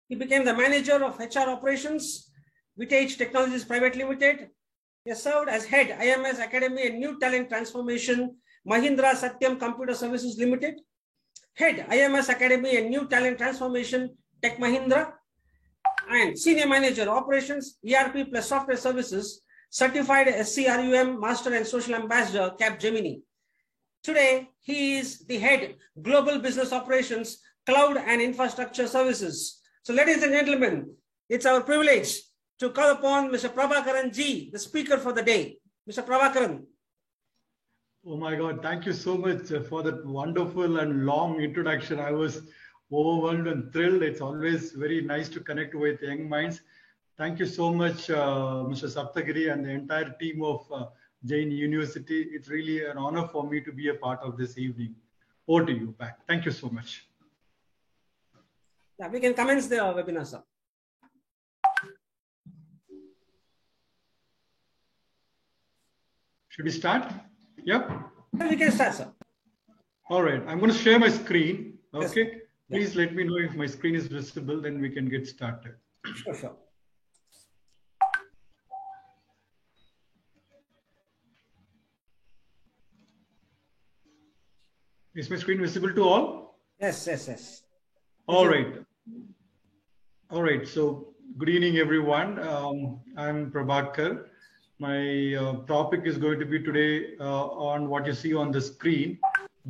He became the manager of HR operations, Vitage Technologies Private Limited. He has served as head IMS Academy and New Talent Transformation, Mahindra Satyam Computer Services Limited. Head IMS Academy and New Talent Transformation, Tech Mahindra. And Senior Manager Operations, ERP plus Software Services, Certified SCRUM Master and Social Ambassador, Capgemini. Today, he is the head Global Business Operations, Cloud and Infrastructure Services. So ladies and gentlemen, it's our privilege to call upon Mr. Prabhakaran G, the speaker for the day. Mr. Prabhakaran. Oh my God, thank you so much for that wonderful and long introduction. I was overwhelmed and thrilled. It's always very nice to connect with young minds. Thank you so much, Mr. Saptagiri and the entire team of Jain University. It's really an honor for me to be a part of this evening. Over to you back. Thank you so much. Yeah, we can commence the webinar, sir. Should we start? Yep. We can start, sir. All right. I'm going to share my screen. Okay. Yes. Please let me know if my screen is visible, then we can get started. Sure, sure. Is my screen visible to all? Yes, yes, yes. All right. All right. So good evening, everyone. I'm Prabhakar. My topic is going to be today on what you see on the screen,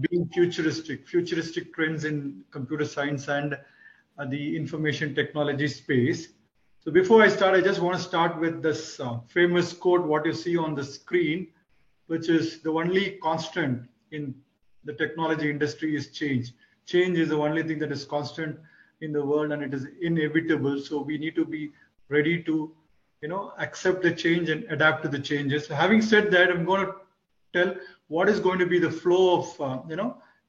being futuristic trends in computer science and the information technology space. So before I start, I just want to start with this famous quote, what you see on the screen, which is the only constant in the technology industry is change. Change is the only thing that is constant in the world, and it is inevitable. So we need to be ready to, accept the change and adapt to the changes. So having said that, I'm going to tell what is going to be the flow of,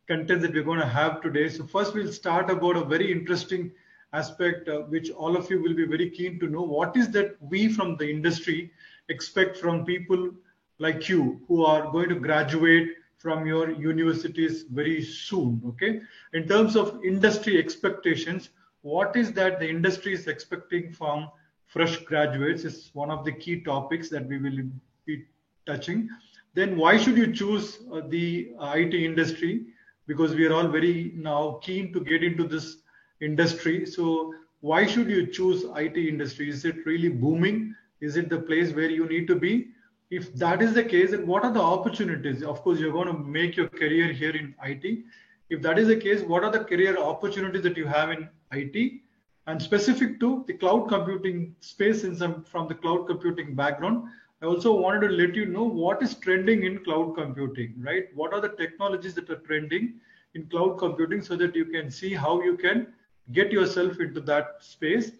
content that we're going to have today. So first we'll start about a very interesting aspect, which all of you will be very keen to know. What is that we from the industry expect from people like you who are going to graduate from your universities very soon, okay? In terms of industry expectations, what is that the industry is expecting from fresh graduates is one of the key topics that we will be touching. Then why should you choose the IT industry? Because we are all very now keen to get into this industry. So why should you choose IT industry? Is it really booming? Is it the place where you need to be? If that is the case, then what are the opportunities? Of course, you're going to make your career here in IT. If that is the case, what are the career opportunities that you have in IT? And specific to the cloud computing space, since I'm from the cloud computing background, I also wanted to let you know what is trending in cloud computing, right? What are the technologies that are trending in cloud computing so that you can see how you can get yourself into that space.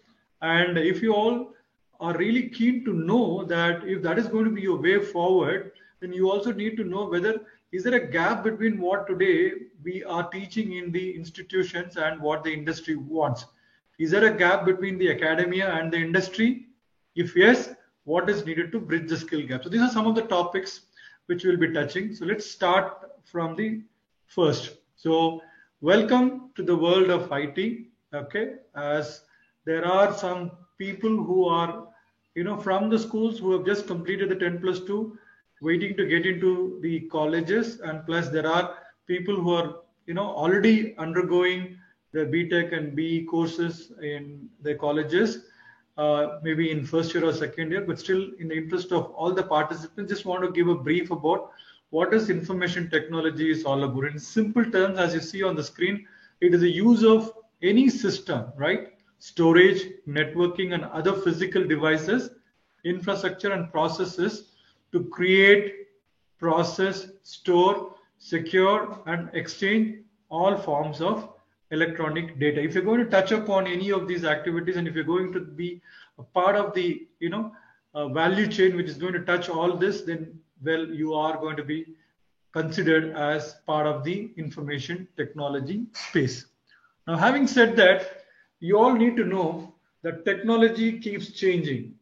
And if you all are really keen to know that if that is going to be your way forward, then you also need to know whether is there a gap between what today we are teaching in the institutions and what the industry wants. Is there a gap between the academia and the industry? If yes, what is needed to bridge the skill gap? So these are some of the topics which we'll be touching. So let's start from the first. So welcome to the world of IT, okay? As there are some people who are, from the schools who have just completed the 10+2, waiting to get into the colleges, and plus there are people who are, already undergoing the BTech and BE courses in the colleges, maybe in first year or second year, but still in the interest of all the participants, just want to give a brief about what is information technology is all about. In simple terms, as you see on the screen, it is the use of any system, right? Storage, networking, and other physical devices, infrastructure and processes to create, process, store, secure, and exchange all forms of electronic data. If you're going to touch upon any of these activities, and if you're going to be a part of the value chain which is going to touch all this, then well, you are going to be considered as part of the information technology space. Now, having said that, you all need to know that technology keeps changing,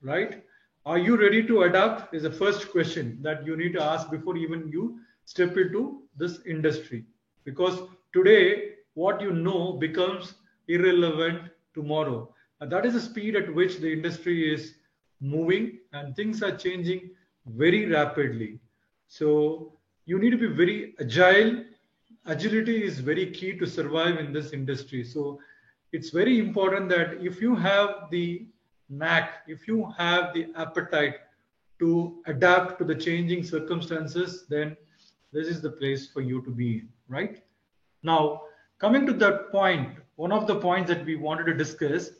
right? Are you ready to adapt is the first question that you need to ask before even you step into this industry. Because today, what you know becomes irrelevant tomorrow. That is the speed at which the industry is moving, and things are changing very rapidly. So you need to be very agile. Agility is very key to survive in this industry. So it's very important that if you have the knack, if you have the appetite to adapt to the changing circumstances, then this is the place for you to be in, right? Now, coming to that point, one of the points that we wanted to discuss,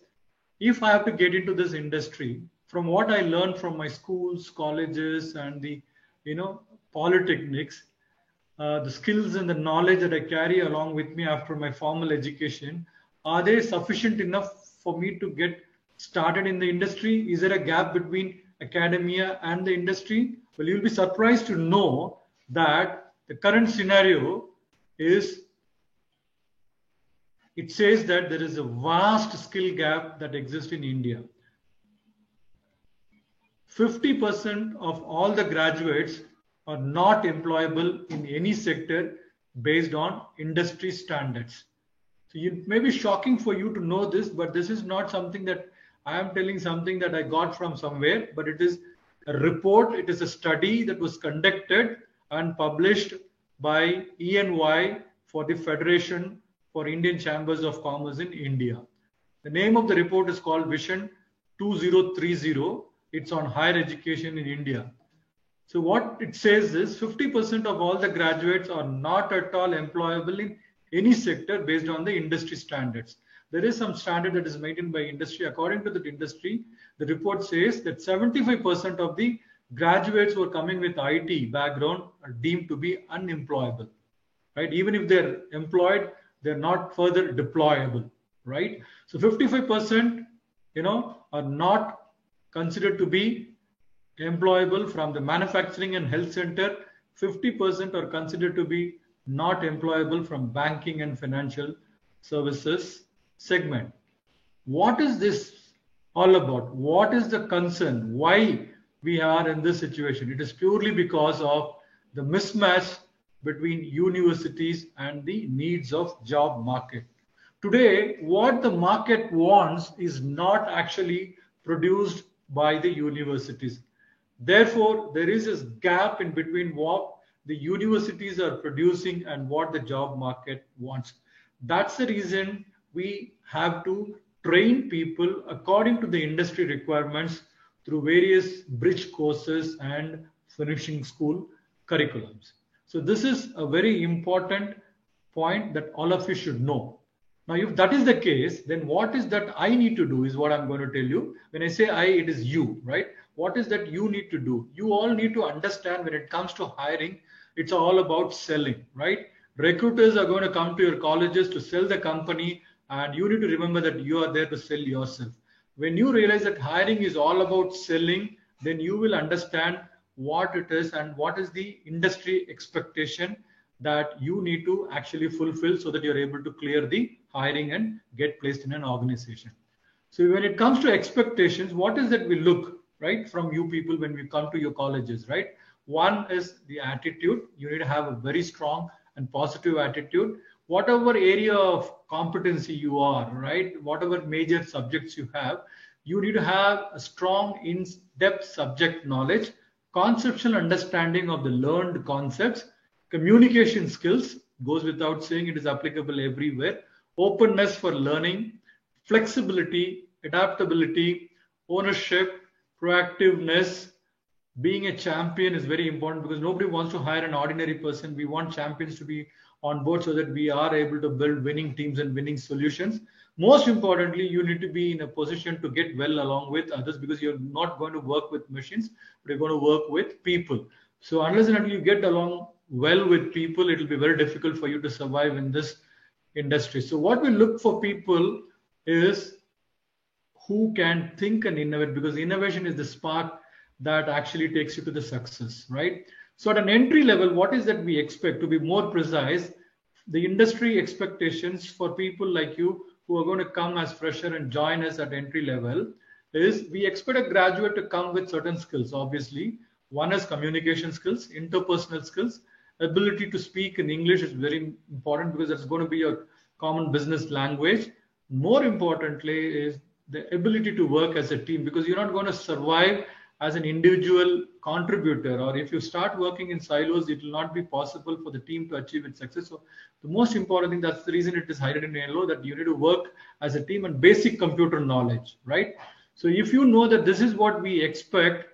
if I have to get into this industry, from what I learned from my schools, colleges, and the, polytechnics, the skills and the knowledge that I carry along with me after my formal education, are they sufficient enough for me to get started in the industry? Is there a gap between academia and the industry? Well, you'll be surprised to know that the current scenario is, it says that there is a vast skill gap that exists in India. 50% of all the graduates are not employable in any sector based on industry standards. So it may be shocking for you to know this, but this is not something that I am telling something that I got from somewhere, but it is a report, it is a study that was conducted and published by ENY for the Federation for Indian Chambers of Commerce in India. The name of the report is called Vision 2030. It's on higher education in India. So what it says is 50% of all the graduates are not at all employable in any sector based on the industry standards. There is some standard that is maintained by industry. According to the industry, the report says that 75% of the graduates who are coming with IT background are deemed to be unemployable, right? Even if they're employed, they're not further deployable, right? So 55%, are not considered to be employable from the manufacturing and health sector. 50% are considered to be not employable from banking and financial services segment. What is this all about? What is the concern? Why we are in this situation? It is purely because of the mismatch between universities and the needs of job market. Today, what the market wants is not actually produced by the universities. Therefore, there is this gap in between what the universities are producing and what the job market wants. That's the reason we have to train people according to the industry requirements through various bridge courses and finishing school curriculums. So this is a very important point that all of you should know. Now, if that is the case, then what is that I need to do is what I'm going to tell you. When I say I, it is you, right? What is that you need to do? You all need to understand when it comes to hiring, it's all about selling, right? Recruiters are going to come to your colleges to sell the company, and you need to remember that you are there to sell yourself. When you realize that hiring is all about selling, then you will understand what it is and what is the industry expectation that you need to actually fulfill so that you're able to clear the hiring and get placed in an organization. So when it comes to expectations, what is that we look, right, from you people when we come to your colleges, right? One is the attitude. You need to have a very strong and positive attitude. Whatever area of competency you are, right, whatever major subjects you have, you need to have a strong in-depth subject knowledge, conceptual understanding of the learned concepts, communication skills, goes without saying, it is applicable everywhere, openness for learning, flexibility, adaptability, ownership, proactiveness. Being a champion is very important because nobody wants to hire an ordinary person. We want champions to be on board so that we are able to build winning teams and winning solutions. Most importantly, you need to be in a position to get well along with others because you're not going to work with machines, but you're going to work with people. So unless and until you get along well with people, it will be very difficult for you to survive in this industry. So what we look for people is who can think and innovate, because innovation is the spark that actually takes you to the success, right? So at an entry level, what is that we expect? To be more precise, the industry expectations for people like you who are going to come as fresher and join us at entry level is we expect a graduate to come with certain skills. Obviously, one is communication skills, interpersonal skills, ability to speak in English is very important because it's going to be a common business language. more importantly is the ability to work as a team, because you're not going to survive as an individual contributor, or if you start working in silos, it will not be possible for the team to achieve its success. So the most important thing, that's the reason it is highlighted in yellow, that you need to work as a team and basic computer knowledge, right? So if you know that this is what we expect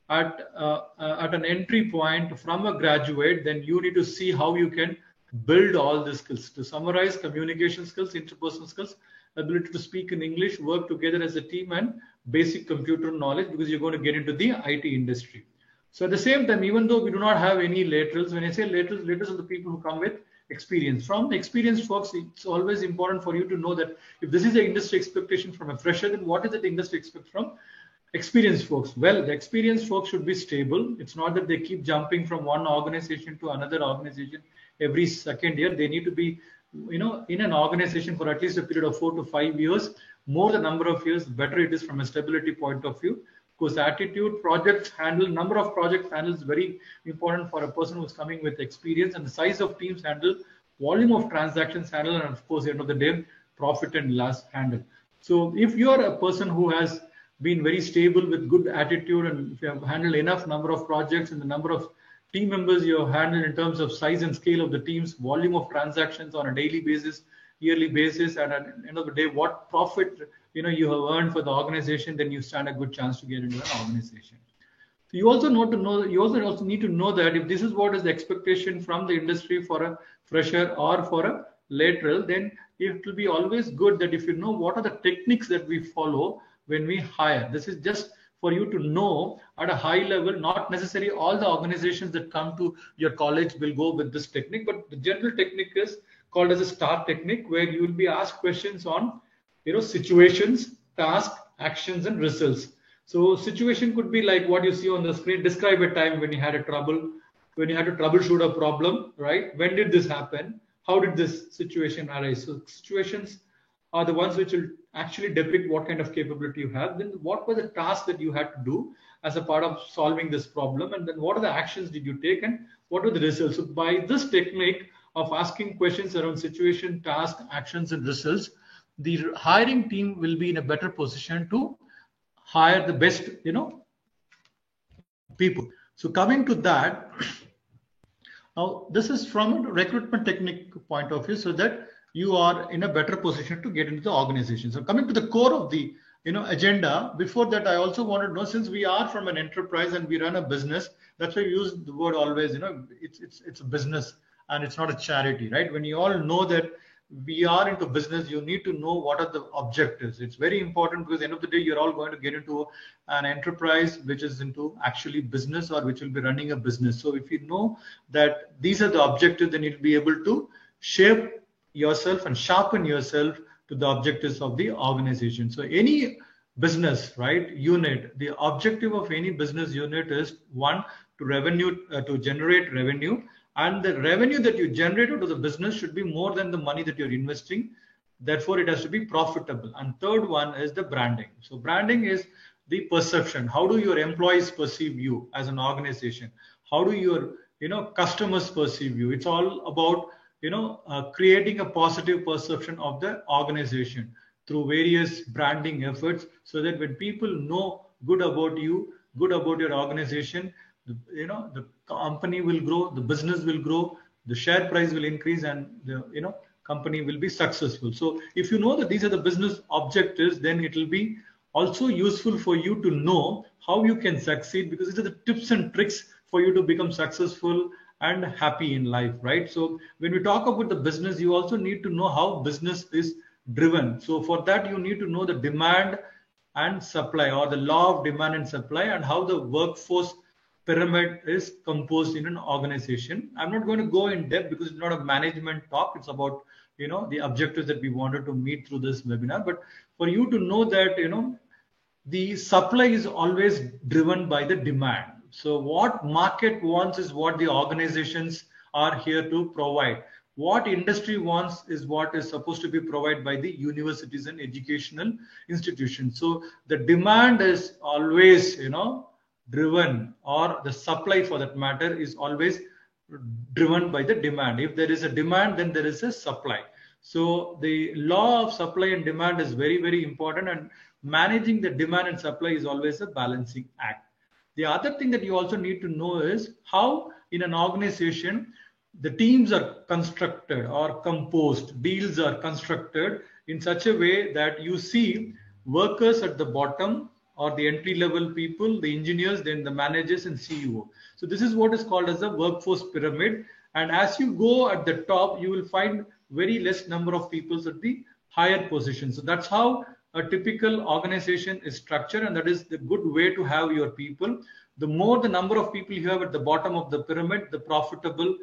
at an entry point from a graduate, then you need to see how you can build all the skills. To summarize, communication skills, interpersonal skills, ability to speak in English, work together as a team, and basic computer knowledge, because you're going to get into the IT industry. So at the same time, even though we do not have any laterals, when I say laterals, laterals are the people who come with experience. From the experienced folks, it's always important for you to know that if this is the industry expectation from a fresher, then what is it the industry expects from experienced folks? Well, the experienced folks should be stable. It's not that they keep jumping from one organization to another organization every second year. They need to be, in an organization for at least a period of 4 to 5 years. More the number of years, the better it is from a stability point of view. Because attitude, projects handle, number of projects handle is very important for a person who's coming with experience, and the size of teams handle, volume of transactions handle, and of course, at the end of the day, profit and loss handle. So if you are a person who has been very stable with good attitude, and if you have handled enough number of projects and the number of team members you have handled in terms of size and scale of the teams, volume of transactions on a daily basis, yearly basis, and at the end of the day, what profit you have earned for the organization, then you stand a good chance to get into an organization. So you also need to know that if this is what is the expectation from the industry for a fresher or for a lateral, then it will be always good that if you know what are the techniques that we follow when we hire. This is just for you to know at a high level. Not necessarily all the organizations that come to your college will go with this technique, but the general technique is called as a STAR technique, where you will be asked questions on situations, tasks, actions, and results. So situation could be like what you see on the screen. Describe a time when you had to troubleshoot a problem, right? When did this happen? How did this situation arise? So situations are the ones which will actually depict what kind of capability you have. Then what were the tasks that you had to do as a part of solving this problem? And then what are the actions did you take, and what were the results? So by this technique of asking questions around situation, task, actions, and results, the hiring team will be in a better position to hire the best, people. So coming to that, now this is from a recruitment technique point of view, so that you are in a better position to get into the organization. So coming to the core of the agenda, before that, I also wanted to know, since we are from an enterprise and we run a business, that's why we use the word always, it's a business and it's not a charity, right? When you all know that we are into business, you need to know what are the objectives. It's very important, because at the end of the day, you're all going to get into an enterprise which is into actually business, or which will be running a business. So if you know that these are the objectives, then you'll be able to shape yourself and sharpen yourself to the objectives of the organization. So any business, right, unit, the objective of any business unit is, one, to generate revenue. And the revenue that you generate out of the business should be more than the money that you're investing. Therefore, it has to be profitable. And third one is the branding. So branding is the perception. How do your employees perceive you as an organization? How do your customers perceive you? It's all about creating a positive perception of the organization through various branding efforts, so that when people know good about you, good about your organization, the company will grow, the business will grow, the share price will increase, and the company will be successful. So if you know that these are the business objectives, then it will be also useful for you to know how you can succeed, because these are the tips and tricks for you to become successful and happy in life, right? So when we talk about the business, you also need to know how business is driven. So for that, you need to know the demand and supply, or the law of demand and supply, and how the workforce pyramid is composed in an organization. I'm not going to go in depth because it's not a management talk. It's about the objectives that we wanted to meet through this webinar. But for you to know that the supply is always driven by the demand. So what market wants is what the organizations are here to provide. What industry wants is what is supposed to be provided by the universities and educational institutions. So the demand is always driven, or the supply for that matter is always driven by the demand. If there is a demand, then there is a supply. So the law of supply and demand is very, very important, and managing the demand and supply is always a balancing act. The other thing that you also need to know is how in an organization the teams are constructed or composed, deals are constructed in such a way that you see workers at the bottom or the entry level people, the engineers, then the managers and CEO. So this is what is called as the workforce pyramid. And as you go at the top, you will find very less number of people at the higher position. So that's how a typical organization is structured, and that is the good way to have your people. The more the number of people you have at the bottom of the pyramid, the profitable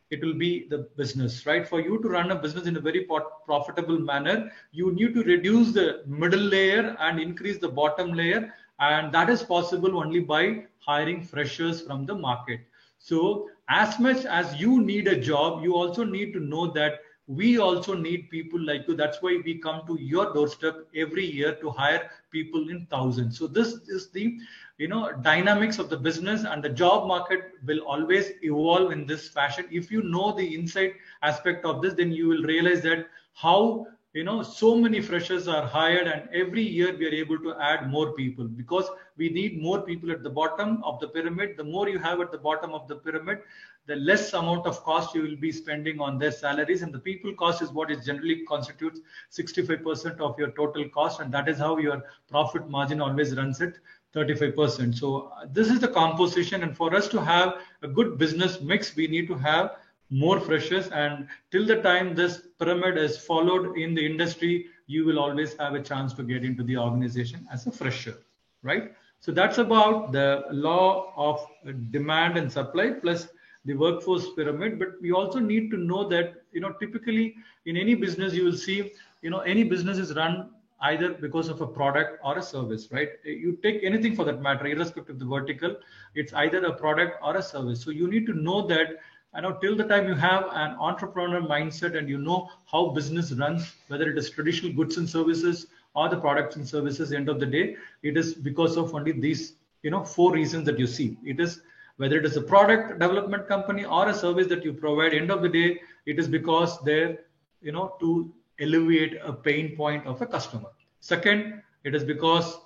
it will be the business, right? For you to run a business in a very profitable manner, you need to reduce the middle layer and increase the bottom layer. And that is possible only by hiring freshers from the market. So as much as you need a job, you also need to know that we also need people like you. That's why we come to your doorstep every year to hire people in thousands. So this is the dynamics of the business, and the job market will always evolve in this fashion. If you know the inside aspect of this, then you will realize that how so many freshers are hired, and every year we are able to add more people because we need more people at the bottom of the pyramid. The more you have at the bottom of the pyramid, the less amount of cost you will be spending on their salaries, and the people cost is what is generally constitutes 65% of your total cost, and that is how your profit margin always runs at 35%. So this is the composition, and for us to have a good business mix, we need to have more freshers, and till the time this pyramid is followed in the industry, you will always have a chance to get into the organization as a fresher, right? So that's about the law of demand and supply plus the workforce pyramid. But we also need to know that typically in any business you will see any business is run either because of a product or a service, right? You take anything for that matter, irrespective of the vertical, it's either a product or a service. So you need to know that till the time you have an entrepreneur mindset and you know how business runs, whether it is traditional goods and services or the products and services, end of the day, it is because of only these 4 reasons that you see. It is whether it is a product development company or a service that you provide, end of the day, it is because they're to alleviate a pain point of a customer. Second, it is because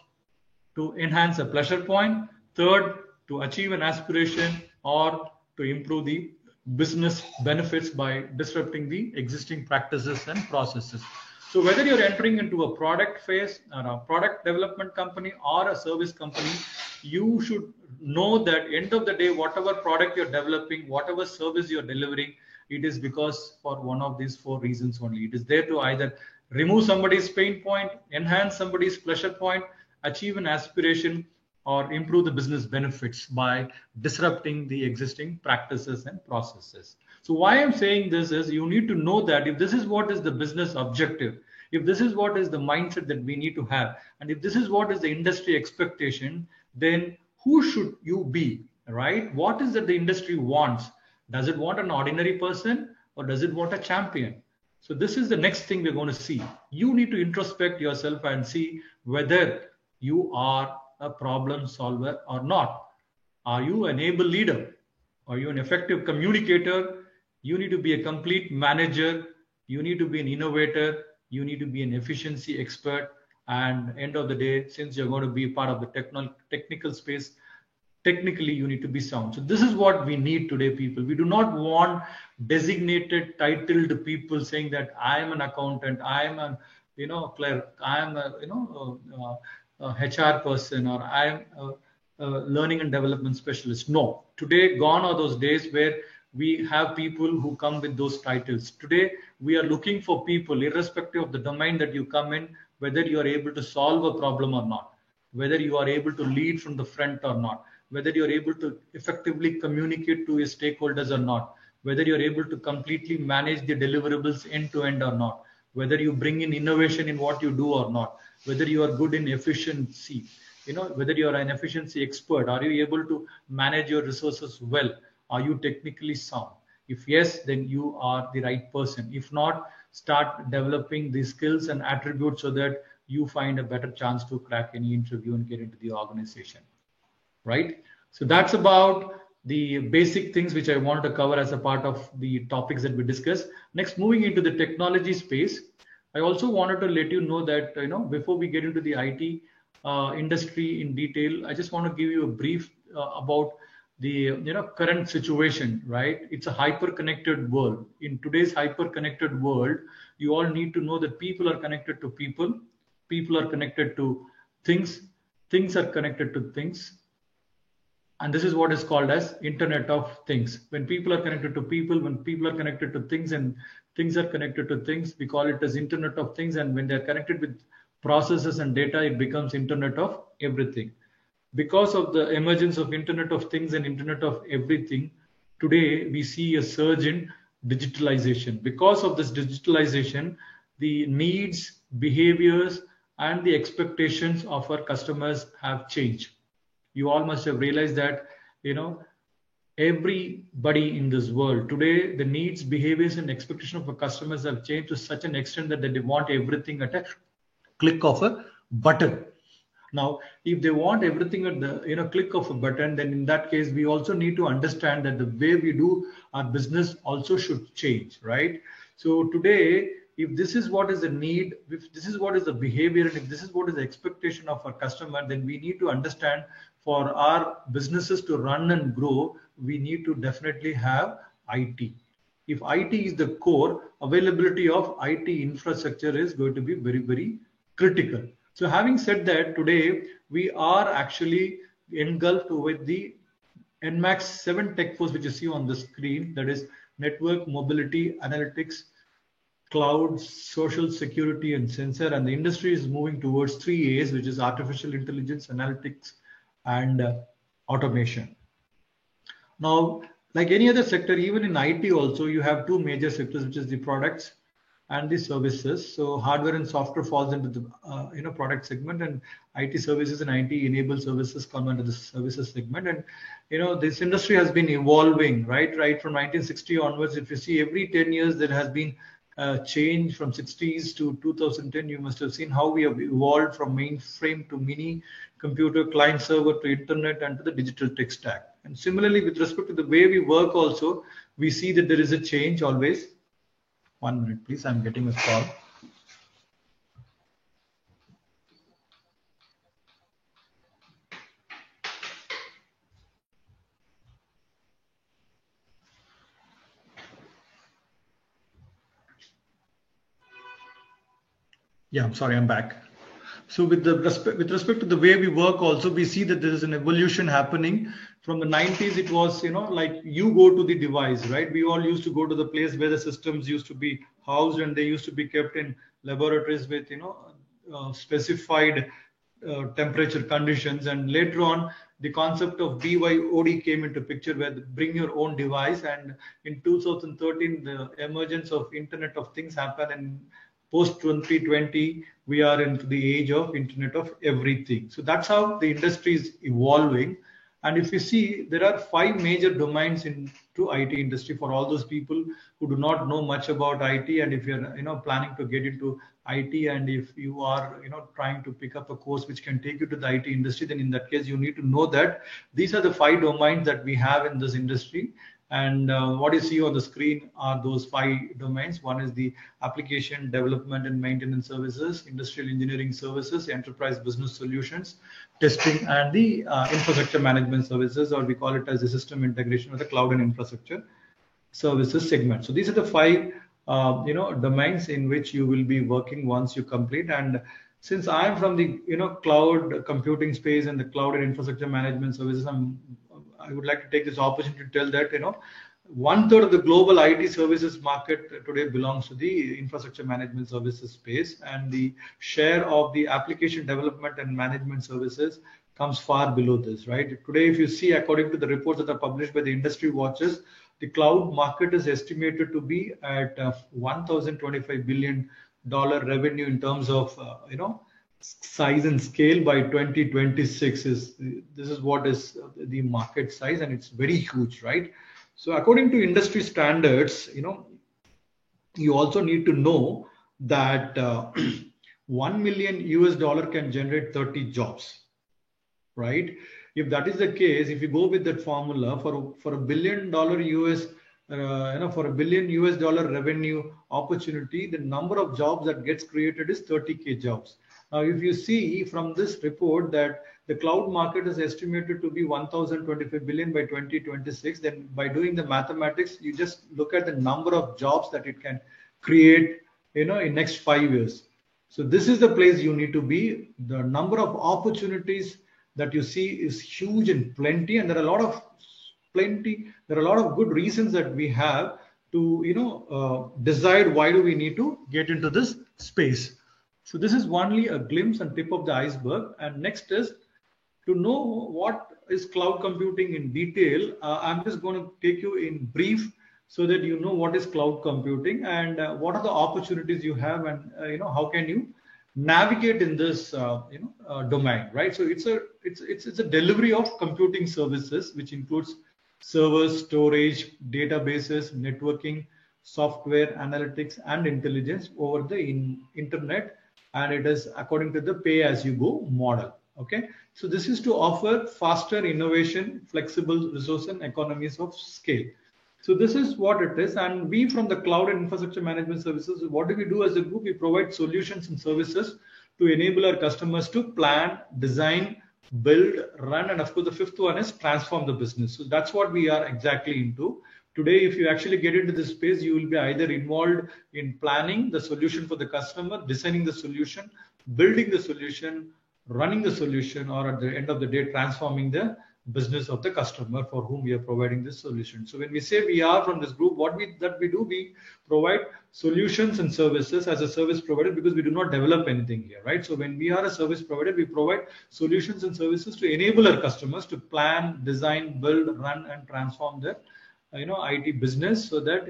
to enhance a pleasure point. Third, to achieve an aspiration or to improve the business benefits by disrupting the existing practices and processes. So whether you're entering into a product phase or a product development company or a service company, you should know that end of the day, whatever product you're developing, whatever service you're delivering, it is because for one of these 4 reasons only. It is there to either remove somebody's pain point, enhance somebody's pleasure point, achieve an aspiration, or improve the business benefits by disrupting the existing practices and processes. So why I'm saying this is you need to know that if this is what is the business objective, if this is what is the mindset that we need to have, and if this is what is the industry expectation, then who should you be, right? What is that the industry wants? Does it want an ordinary person or does it want a champion? So this is the next thing we're going to see. You need to introspect yourself and see whether you are a problem solver or not. Are you an able leader? Are you an effective communicator? You need to be a complete manager. You need to be an innovator. You need to be an efficiency expert. And end of the day, since you're going to be part of the technical space, technically you need to be sound. So this is what we need today, people. We do not want designated, titled people saying that I am an accountant, I am a clerk, I am a HR person, or I am a learning and development specialist. No, today gone are those days where we have people who come with those titles. Today we are looking for people, irrespective of the domain that you come in, whether you are able to solve a problem or not, whether you are able to lead from the front or not, whether you're able to effectively communicate to your stakeholders or not, whether you're able to completely manage the deliverables end to end or not, whether you bring in innovation in what you do or not, whether you are good in efficiency, whether you are an efficiency expert, are you able to manage your resources well? Are you technically sound? If yes, then you are the right person. If not, start developing the skills and attributes so that you find a better chance to crack any interview and get into the organization. Right? So that's about the basic things which I want to cover as a part of the topics that we discussed. Next, moving into the technology space, I also wanted to let you know that, before we get into the IT industry in detail, I just want to give you a brief about the current situation, right? It's a hyper-connected world. In today's hyper-connected world, you all need to know that people are connected to people, people are connected to things, things are connected to things. And this is what is called as Internet of Things. When people are connected to people, when people are connected to things, and things are connected to things, we call it as Internet of Things. And when they're connected with processes and data, it becomes Internet of Everything. Because of the emergence of Internet of Things and Internet of Everything, today we see a surge in digitalization. Because of this digitalization, the needs, behaviors, and the expectations of our customers have changed. You all must have realized that, everybody in this world today, the needs, behaviors, and expectations of our customers have changed to such an extent that they want everything at a click of a button. Now, if they want everything at the click of a button, then in that case, we also need to understand that the way we do our business also should change, right? So today, if this is what is the need, if this is what is the behavior, and if this is what is the expectation of our customer, then we need to understand, for our businesses to run and grow, we need to definitely have IT. If IT is the core, availability of IT infrastructure is going to be very, very critical. So having said that, today we are actually engulfed with the NMAX 7 Tech Force, which you see on the screen, that is network, mobility, analytics, cloud, social security, and sensor. And the industry is moving towards 3 A's, which is artificial intelligence, analytics, and automation. Now, like any other sector, even in IT also, you have two major sectors, which is the products and the services. So hardware and software falls into the product segment, and IT services and IT enabled services come under the services segment. And this industry has been evolving, right from 1960 onwards. If you see, every 10 years there has been change. From 60s to 2010, you must have seen how we have evolved from mainframe to mini computer, client server, to internet, and to the digital tech stack. And similarly, with respect to the way we work also, we see that there is a change always. 1 minute, please. I'm getting a call. Yeah, I'm sorry, I'm back. So with respect to the way we work also, we see that there is an evolution happening. From the 90s, it was, like you go to the device, right? We all used to go to the place where the systems used to be housed, and they used to be kept in laboratories with, specified temperature conditions. And later on, the concept of BYOD came into picture, where bring your own device. And in 2013, the emergence of Internet of Things happened, and post 2020, we are into the age of Internet of Everything. So that's how the industry is evolving. And if you see, there are 5 major domains into IT industry for all those people who do not know much about IT. And if you're planning to get into IT, and if you are trying to pick up a course which can take you to the IT industry, then in that case you need to know that these are the 5 domains that we have in this industry. And what you see on the screen are those 5 domains. One is the application development and maintenance services, industrial engineering services, enterprise business solutions, testing, and the infrastructure management services, or we call it as the system integration or the cloud and infrastructure services segment. So these are the 5 domains in which you will be working once you complete. And since I am from the cloud computing space and the cloud and infrastructure management services, I would like to take this opportunity to tell that 1/3 of the global IT services market today belongs to the infrastructure management services space, and the share of the application development and management services comes far below this, right? Today, if you see, according to the reports that are published by the industry watchers, the cloud market is estimated to be at $1,025 billion revenue in terms of size and scale by 2026. This is what is the market size, and it's very huge, right? So according to industry standards, you also need to know that $1 million can generate 30 jobs, right? If that is the case, if you go with that formula for $1 billion US, for $1 billion US revenue opportunity, the number of jobs that gets created is 30K jobs. Now, if you see from this report that the cloud market is estimated to be 1,025 billion by 2026, then by doing the mathematics, you just look at the number of jobs that it can create, in next 5 years. So this is the place you need to be. The number of opportunities that you see is huge and plenty, and there are a lot of good reasons that we have to decide why do we need to get into this space. So this is only a glimpse and tip of the iceberg. And next is to know what is cloud computing in detail. I'm just going to take you in brief so that you know what is cloud computing and what are the opportunities you have, and how can you navigate in this domain, right? So it's a delivery of computing services, which includes servers, storage, databases, networking, software, analytics, and intelligence over the internet, and it is according to the pay-as-you-go model. Okay, so this is to offer faster innovation, flexible resource, and economies of scale. So this is what it is. And we from the Cloud and Infrastructure Management Services, what do we do as a group? We provide solutions and services to enable our customers to plan, design, build, run, and of course the fifth one is transform the business. So that's what we are exactly into. Today, if you actually get into this space, you will be either involved in planning the solution for the customer, designing the solution, building the solution, running the solution, or at the end of the day, transforming the business of the customer for whom we are providing this solution. So when we say we are from this group, what we do, we provide solutions and services as a service provider, because we do not develop anything here, right? So when we are a service provider, we provide solutions and services to enable our customers to plan, design, build, run, and transform their IT business so that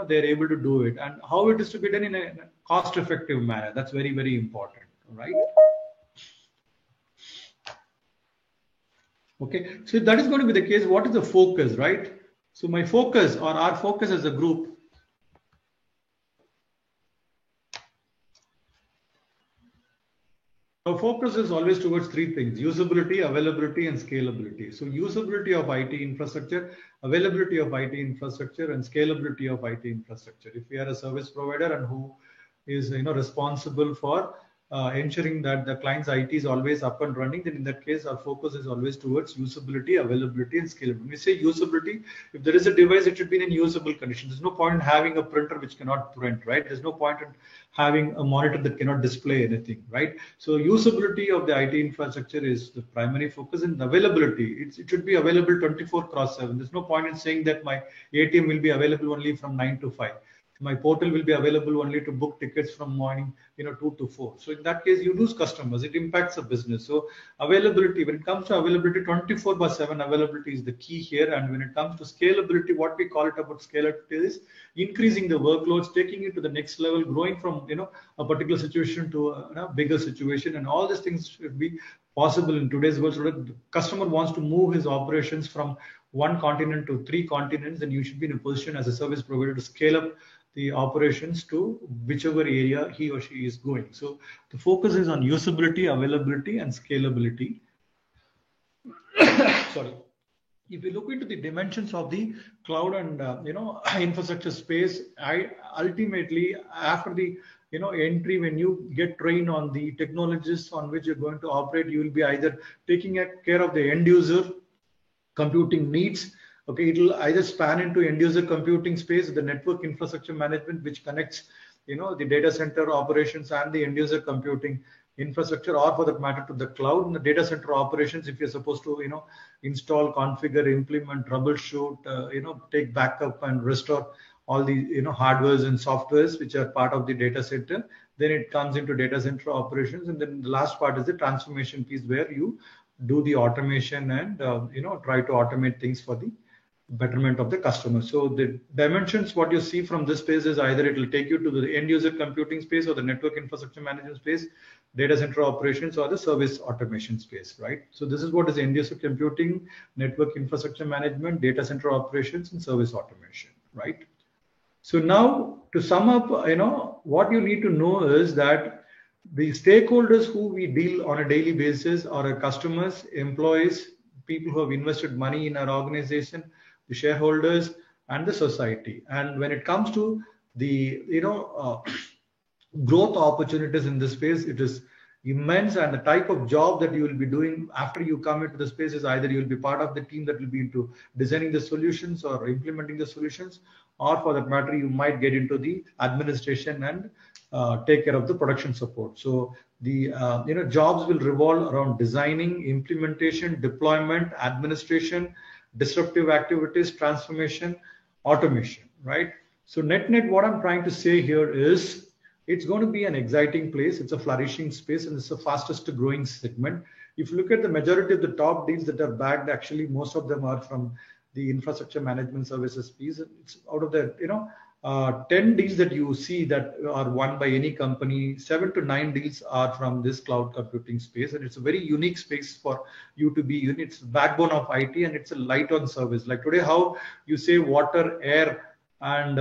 they're able to do it, and how it is to be done in a cost-effective manner. That's very, very important, right? Okay, so if that is going to be the case, what is the focus, right? So my focus, or our focus as a group, our focus is always towards three things: usability, availability, and scalability. So usability of IT infrastructure, availability of IT infrastructure, and scalability of IT infrastructure. If we are a service provider and who is responsible for ensuring that the client's IT is always up and running, then in that case, our focus is always towards usability, availability, and scalability. When we say usability, if there is a device, it should be in usable condition. There's no point in having a printer which cannot print, right? There's no point in having a monitor that cannot display anything, right? So usability of the IT infrastructure is the primary focus, and availability, it should be available 24/7. There's no point in saying that my ATM will be available only from 9 to 5. My portal will be available only to book tickets from morning 2 to 4. So in that case, you lose customers. It impacts the business. So availability, when it comes to availability, 24/7 availability is the key here. And when it comes to scalability, what we call it about scalability is increasing the workloads, taking it to the next level, growing from a particular situation to a bigger situation, and all these things should be possible in today's world. So that the customer wants to move his operations from one continent to 3 continents, then you should be in a position as a service provider to scale up the operations to whichever area he or she is going. So the focus is on usability, availability, and scalability. Sorry. If you look into the dimensions of the cloud and infrastructure space, ultimately after the entry, when you get trained on the technologies on which you're going to operate, you will be either taking care of the end user computing needs. Okay, it will either span into end user computing space, the network infrastructure management, which connects the data center operations and the end user computing infrastructure, or for that matter to the cloud. And the data center operations, if you're supposed to install, configure, implement, troubleshoot, take backup and restore all the hardwares and softwares which are part of the data center, then it comes into data center operations. And then the last part is the transformation piece, where you do the automation and try to automate things for the betterment of the customer. So the dimensions, what you see from this space is either it will take you to the end user computing space, or the network infrastructure management space, data center operations, or the service automation space, right? So this is what is end user computing, network infrastructure management, data center operations, and service automation, right? So now to sum up, what you need to know is that the stakeholders who we deal on a daily basis are our customers, employees, people who have invested money in our organization, the shareholders, and the society. And when it comes to the growth opportunities in this space, it is immense. And the type of job that you will be doing after you come into the space is either you will be part of the team that will be into designing the solutions or implementing the solutions, or for that matter, you might get into the administration and take care of the production support. So the jobs will revolve around designing, implementation, deployment, administration, disruptive activities, transformation, automation, right? So net, what I'm trying to say here is it's going to be an exciting place. It's a flourishing space, and it's the fastest growing segment. If you look at the majority of the top deals that are bagged, actually most of them are from the infrastructure management services piece. It's out of the 10 deals that you see that are won by any company, 7 to 9 deals are from this cloud computing space, and it's a very unique space for you to be in. It's the backbone of IT, and it's a light on service. Like today, how you say water, air, and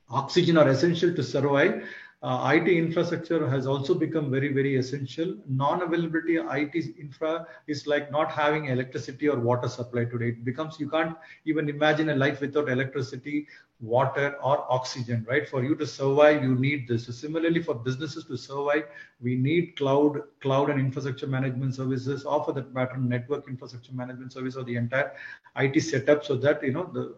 oxygen are essential to survive. IT infrastructure has also become very, very essential. Non-availability IT infra is like not having electricity or water supply today. It becomes, you can't even imagine a life without electricity, water, or oxygen, right? For you to survive, you need this. So similarly, for businesses to survive, we need cloud and infrastructure management services, or for that matter, network infrastructure management service, or the entire IT setup, so that the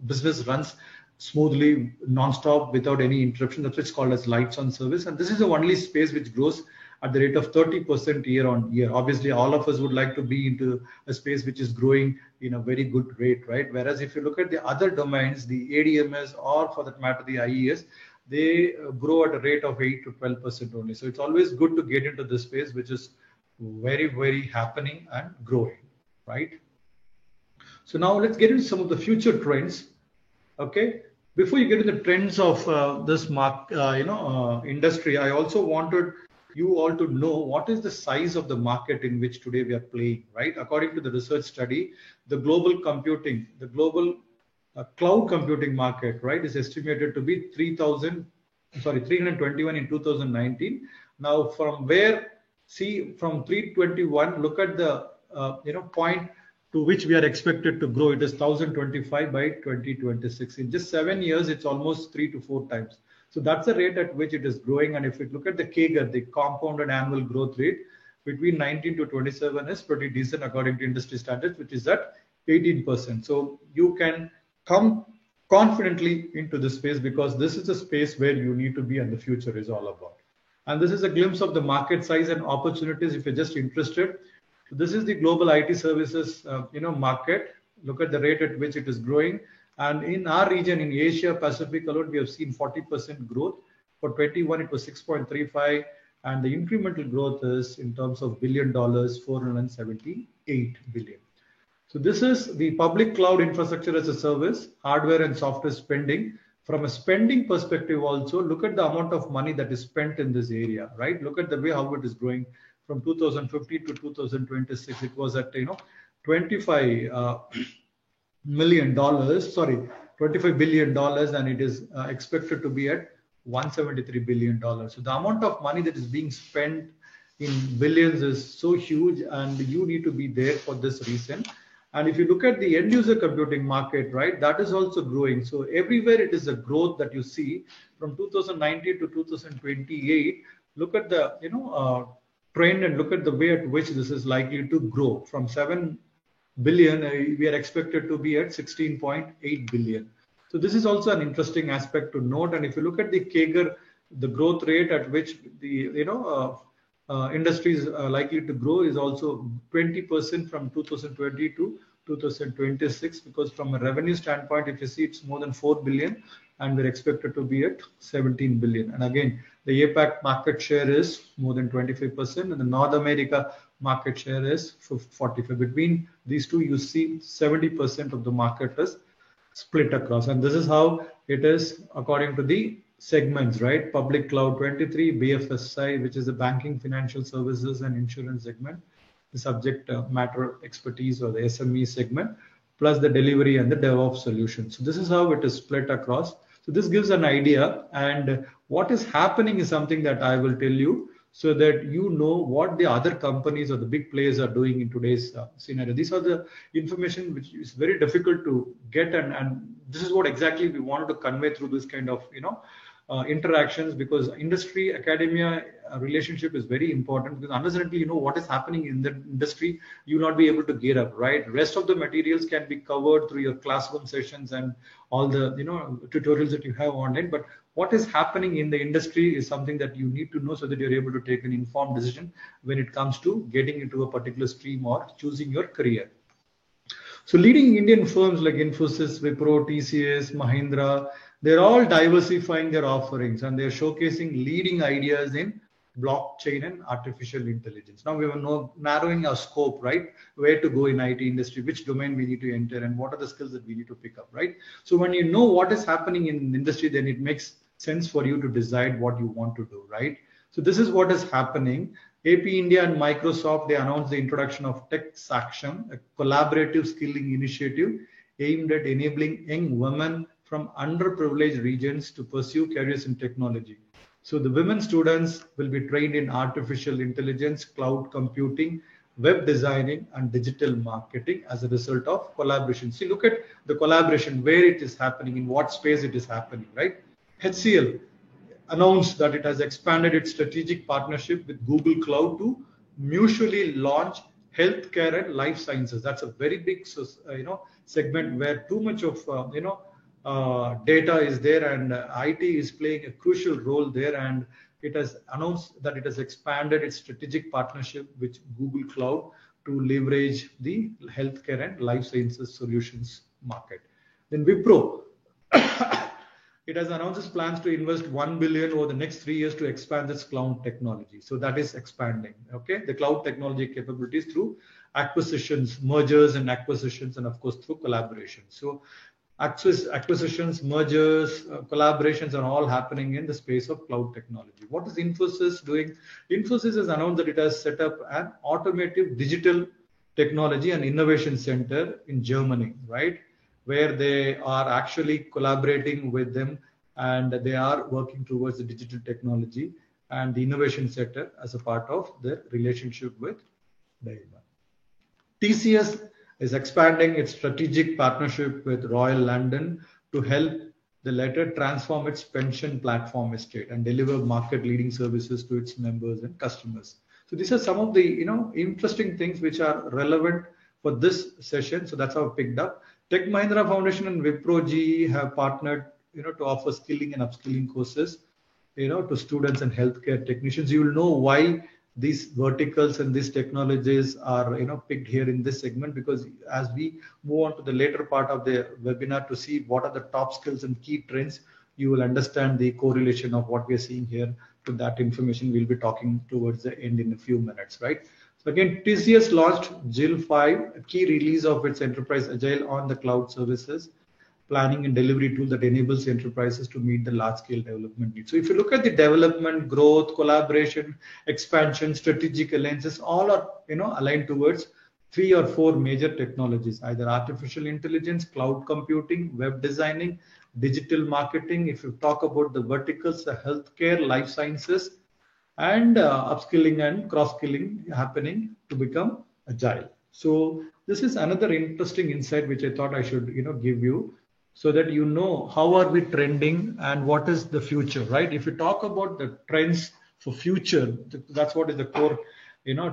business runs smoothly, non-stop, without any interruption. That's what's called as lights on service. And this is the only space which grows at the rate of 30% year on year. Obviously, all of us would like to be into a space which is growing in a very good rate, right? Whereas if you look at the other domains, the ADMS, or for that matter, the IES, they grow at a rate of 8 to 12% only. So it's always good to get into this space, which is very, very happening and growing, right? So now let's get into some of the future trends. Okay. Before you get into the trends of this industry, I also wanted you all to know what is the size of the market in which today we are playing, right? According to the research study, the global computing, the global cloud computing market, right, is estimated to be 321 in 2019. Now, from where, see, from 321, look at the point to which we are expected to grow. It is 1025 by 2026. In just 7 years, it's almost 3 to 4 times. So that's the rate at which it is growing. And if you look at the CAGR, the compounded annual growth rate between 19 to 27 is pretty decent according to industry standards, which is at 18%. So you can come confidently into this space, because this is a space where you need to be, and the future is all about. And this is a glimpse of the market size and opportunities if you're just interested. This is the global IT services, market. Look at the rate at which it is growing. And in our region, in Asia Pacific alone, we have seen 40% growth. For 21, it was 6.35, and the incremental growth is, in terms of $1 billion, 478 billion. So this is the public cloud infrastructure as a service, hardware and software spending. From a spending perspective, also look at the amount of money that is spent in this area, right? Look at the way how it is growing. From 2015 to 2026, it was at $25 billion, and it is expected to be at $173 billion. So the amount of money that is being spent in billions is so huge, and you need to be there for this reason. And if you look at the end user computing market, right, that is also growing. So everywhere it is a growth that you see from 2019 to 2028. Look at the trend, and look at the way at which this is likely to grow. From 7 billion, we are expected to be at 16.8 billion. So this is also an interesting aspect to note. And if you look at the CAGR, the growth rate at which the industry is likely to grow is also 20% from 2020 to 2026, because from a revenue standpoint, if you see, it's more than 4 billion, and we're expected to be at 17 billion. And again, the APAC market share is more than 25%, and the North America market share is 45%. Between these two, you see 70% of the market is split across. And this is how it is according to the segments, right? Public cloud 23, BFSI, which is the banking, financial services, and insurance segment, the subject matter expertise, or the SME segment, plus the delivery and the DevOps solution. So this is how it is split across. So this gives an idea, and what is happening is something that I will tell you. so that you know what the other companies or the big players are doing in today's scenario. These are the information which is very difficult to get, and this is what exactly we wanted to convey through this kind of interactions, because industry academia relationship is very important, because unless and until you know what is happening in the industry, you will not be able to gear up, right? Rest of the materials can be covered through your classroom sessions and all the tutorials that you have online, but what is happening in the industry is something that you need to know, so that you're able to take an informed decision when it comes to getting into a particular stream or choosing your career. So leading Indian firms like Infosys, Wipro, TCS, Mahindra, they're all diversifying their offerings, and they're showcasing leading ideas in blockchain and artificial intelligence. Now we are narrowing our scope, right? Where to go in IT industry, which domain we need to enter, and what are the skills that we need to pick up, right? So when you know what is happening in the industry, then it makes sense for you to decide what you want to do, right? So this is what is happening. AP India and Microsoft, they announced the introduction of Tech Saksham, a collaborative skilling initiative aimed at enabling young women from underprivileged regions to pursue careers in technology. So the women students will be trained in artificial intelligence, cloud computing, web designing, and digital marketing as a result of collaboration. See, look at the collaboration, where it is happening, in what space it is happening, right? HCL announced that it has expanded its strategic partnership with Google Cloud to mutually launch healthcare and life sciences. That's a very big, segment where too much of data is there, and IT is playing a crucial role there. And it has announced that it has expanded its strategic partnership with Google Cloud to leverage the healthcare and life sciences solutions market. Then Wipro, it has announced its plans to invest 1 billion over the next 3 years to expand its cloud technology. So that is expanding, okay, the cloud technology capabilities through acquisitions, mergers and acquisitions, and of course through collaboration. So acquisitions, mergers, collaborations are all happening in the space of cloud technology. What is Infosys doing? Infosys has announced that it has set up an automotive digital technology and innovation center in Germany, right? Where they are actually collaborating with them, and they are working towards the digital technology and the innovation sector as a part of their relationship with Daimler. TCS is expanding its strategic partnership with Royal London to help the latter transform its pension platform estate and deliver market-leading services to its members and customers. So these are some of the interesting things which are relevant for this session. So that's how I picked up. Tech Mahindra Foundation and Wipro GE have partnered, to offer skilling and upskilling courses, to students and healthcare technicians. You will know why these verticals and these technologies are, picked here in this segment, because as we move on to the later part of the webinar to see what are the top skills and key trends, you will understand the correlation of what we are seeing here to that information we'll be talking towards the end in a few minutes, right? So again, TCS launched JIL 5, a key release of its enterprise agile on the cloud services planning and delivery tool that enables enterprises to meet the large-scale development needs. So if you look at the development, growth, collaboration, expansion, strategic alliances, all are aligned towards 3 or 4 major technologies, either artificial intelligence, cloud computing, web designing, digital marketing. If you talk about the verticals, the healthcare, life sciences, and upskilling and cross-skilling happening to become agile. So this is another interesting insight which I thought I should give you, so that how are we trending and what is the future, right? If you talk about the trends for future, that's what is the core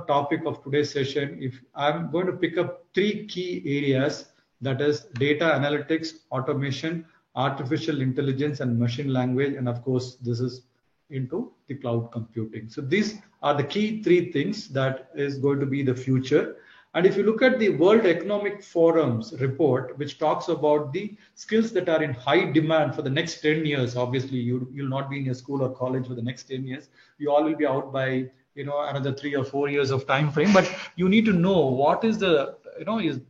topic of today's session. If I'm going to pick up 3 key areas, that is data analytics, automation, artificial intelligence, and machine language, and of course this is into the cloud computing. So these are the key 3 things that is going to be the future. And if you look at the World Economic Forum's report, which talks about the skills that are in high demand for the next 10 years, obviously you'll not be in a school or college for the next 10 years. You all will be out by another 3 or 4 years of time frame. But you need to know what is the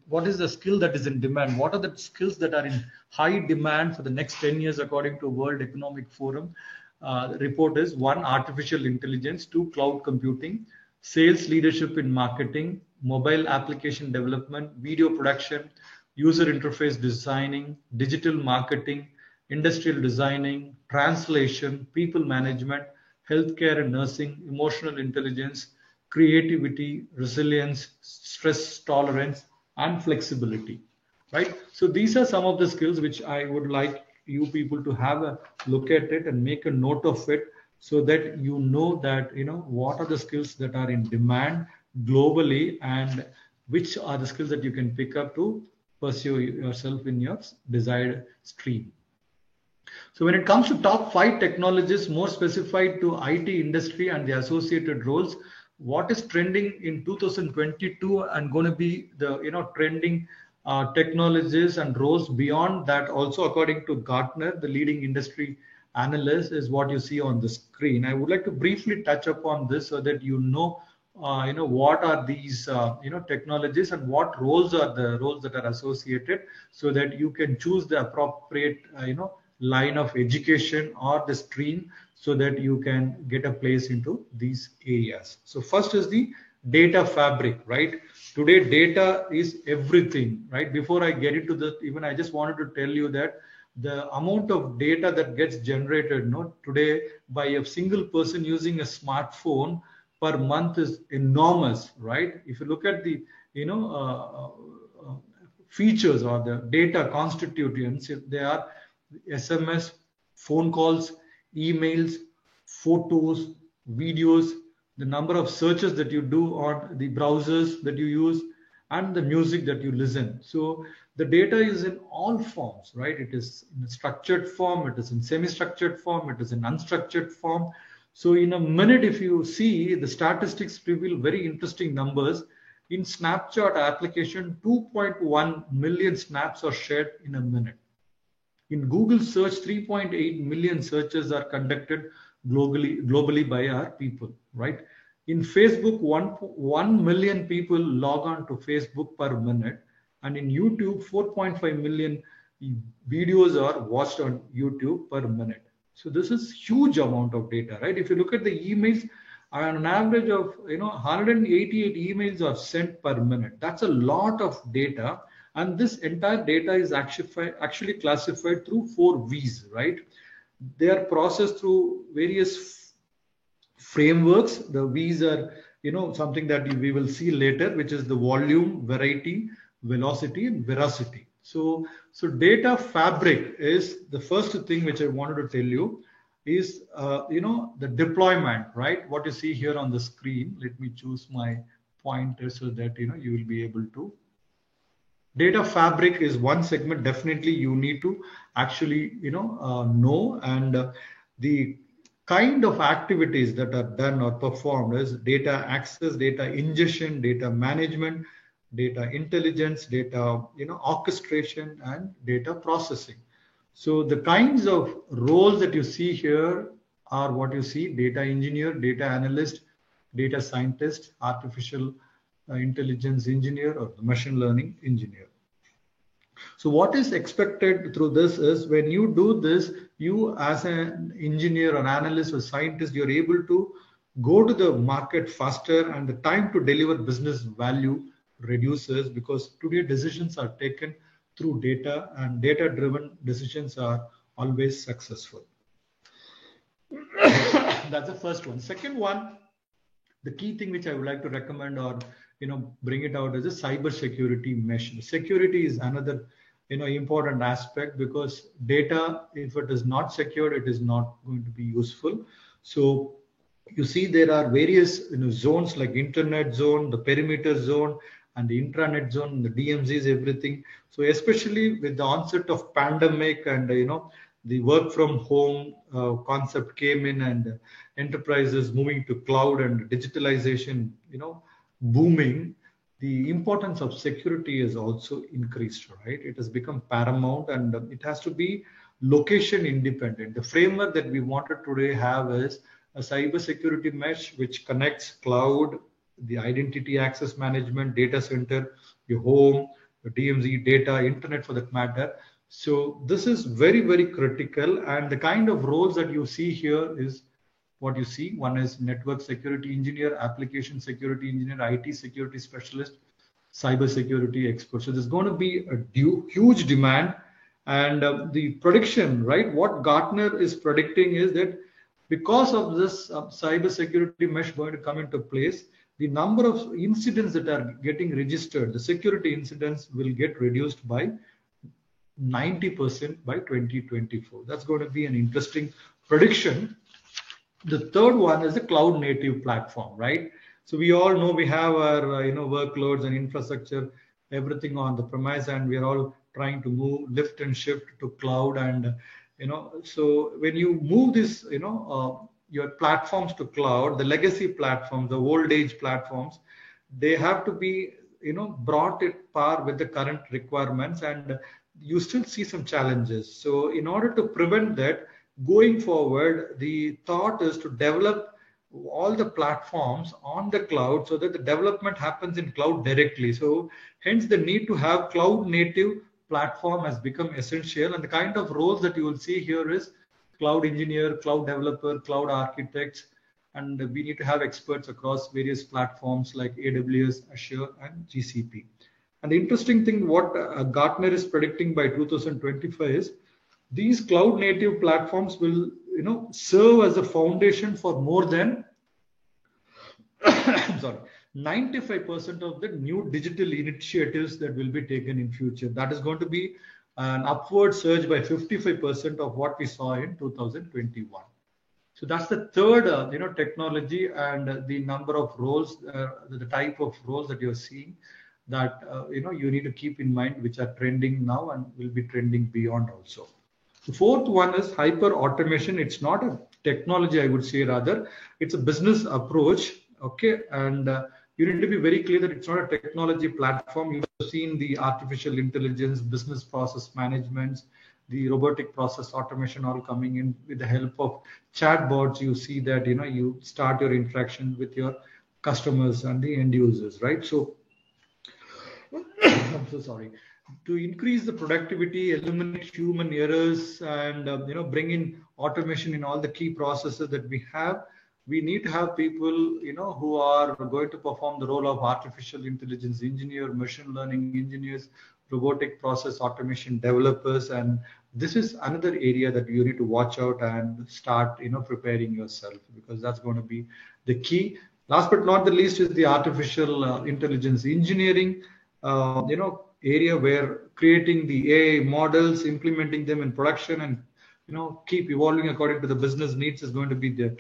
what is the skill that is in demand. What are the skills that are in high demand for the next 10 years according to World Economic Forum? The report is 1, artificial intelligence, 2, cloud computing, sales leadership in marketing, mobile application development, video production, user interface designing, digital marketing, industrial designing, translation, people management, healthcare and nursing, emotional intelligence, creativity, resilience, stress tolerance, and flexibility, right? So these are some of the skills which I would like you people to have a look at it and make a note of it, so that you know that, you know, what are the skills that are in demand globally and which are the skills that you can pick up to pursue yourself in your desired stream. So when it comes to top 5 technologies more specified to IT industry and the associated roles, what is trending in 2022 and going to be the, you know, trending technologies and roles beyond that also, according to Gartner, the leading industry analyst, is what you see on the screen. I would like to briefly touch upon this so that you know what are these technologies and what roles are the roles that are associated, so that you can choose the appropriate line of education or the stream, so that you can get a place into these areas. So first is the data fabric, right? Today data is everything, right? Before I get into the, even I just wanted to tell you that the amount of data that gets generated today by a single person using a smartphone per month is enormous, right? If you look at the features or the data constituents, they are SMS, phone calls, emails, photos, videos, the number of searches that you do on the browsers that you use, and the music that you listen. So the data is in all forms, right? It is in a structured form, it is in semi-structured form, it is in unstructured form. So in a minute, if you see, the statistics reveal very interesting numbers. In Snapchat application, 2.1 million snaps are shared in a minute. In Google search, 3.8 million searches are conducted globally by our people, right? In Facebook, 1 million people log on to Facebook per minute. And in YouTube, 4.5 million videos are watched on YouTube per minute. So this is huge amount of data, right? If you look at the emails, on an average of 188 emails are sent per minute. That's a lot of data. And this entire data is actually classified through 4 V's, right? They are processed through various frameworks. The V's are, something that we will see later, which is the volume, variety, velocity, and veracity. So data fabric is the first thing which I wanted to tell you is, the deployment, right? What you see here on the screen. Let me choose my pointer so that, you will be able to. Data fabric is one segment definitely you need to actually know, and the kind of activities that are done or performed is data access, data ingestion, data management, data intelligence, data orchestration, and data processing. So the kinds of roles that you see here are what you see: data engineer, data analyst, data scientist, artificial intelligence engineer, or the machine learning engineer. So what is expected through this is, when you do this, you as an engineer or analyst or scientist, you're able to go to the market faster, and the time to deliver business value reduces, because today decisions are taken through data, and data-driven decisions are always successful. That's the first one. Second one, the key thing which I would like to recommend or bring it out is a cyber security mesh. Security is another important aspect, because data, if it is not secured, it is not going to be useful. So you see there are various zones like internet zone, the perimeter zone, and the intranet zone, the DMZs, everything. So especially with the onset of pandemic and the work from home concept came in, and enterprises moving to cloud and digitalization booming, the importance of security is also increased, right? It has become paramount, and it has to be location independent. The framework that we wanted today have is a cyber security mesh which connects cloud, the identity access management, data center, your home, the DMZ data, internet for that matter. So this is very, very critical. And the kind of roles that you see here is what you see. One is network security engineer, application security engineer, IT security specialist, cyber security expert. So there's going to be a huge demand. And the prediction, right? What Gartner is predicting is that Because of this cyber security mesh going to come into place, the number of incidents that are getting registered, the security incidents will get reduced by 90% by 2024. That's going to be an interesting prediction. The third one is the cloud native platform, right? So we all know we have our workloads and infrastructure, everything on the premise, and we are all trying to move, lift and shift to cloud. And so when you move this, your platforms to cloud, the legacy platforms, the old age platforms, they have to be brought at par with the current requirements, and you still see some challenges. So in order to prevent that, going forward, the thought is to develop all the platforms on the cloud so that the development happens in cloud directly. So hence the need to have cloud native platform has become essential, and the kind of roles that you will see here is cloud engineer, cloud developer, cloud architects, and we need to have experts across various platforms like AWS, Azure, and GCP. And the interesting thing, what Gartner is predicting by 2025 is these cloud native platforms will serve as a foundation for more than 95% of the new digital initiatives that will be taken in future. That is going to be an upward surge by 55% of what we saw in 2021. So that's the third technology, and the number of roles, the type of roles that you're seeing that you need to keep in mind, which are trending now and will be trending beyond also. The fourth one is hyper automation. It's not a technology, I would say, rather it's a business approach. Okay, and you need to be very clear that it's not a technology platform. You've seen the artificial intelligence, business process management, the robotic process automation all coming in with the help of chatbots. You see that you start your interaction with your customers and the end users, right? So I'm so sorry. To increase the productivity, eliminate human errors, and bring in automation in all the key processes that we have, we need to have people who are going to perform the role of artificial intelligence engineer, machine learning engineers, robotic process automation developers, and this is another area that you need to watch out and start preparing yourself, because that's going to be the key. Last but not the least is the artificial intelligence engineering area, where creating the AI models, implementing them in production, and keep evolving according to the business needs is going to be the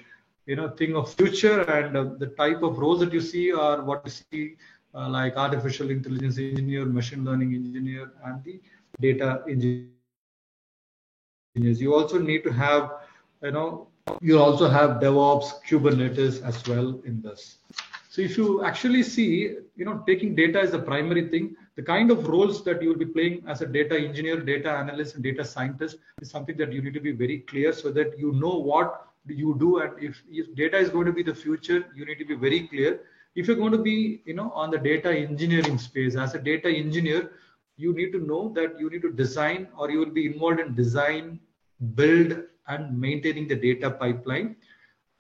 thing of future. And the type of roles that you see are what you see like artificial intelligence engineer, machine learning engineer, and the data engineers. You also need to have you also have DevOps, Kubernetes as well in this. So if you actually see, taking data as the primary thing, the kind of roles that you will be playing as a data engineer, data analyst, and data scientist is something that you need to be very clear, so that you know what you do. And if data is going to be the future, you need to be very clear. If you're going to be, on the data engineering space, as a data engineer, you need to know that you need to design, or you will be involved in design, build, and maintaining the data pipeline.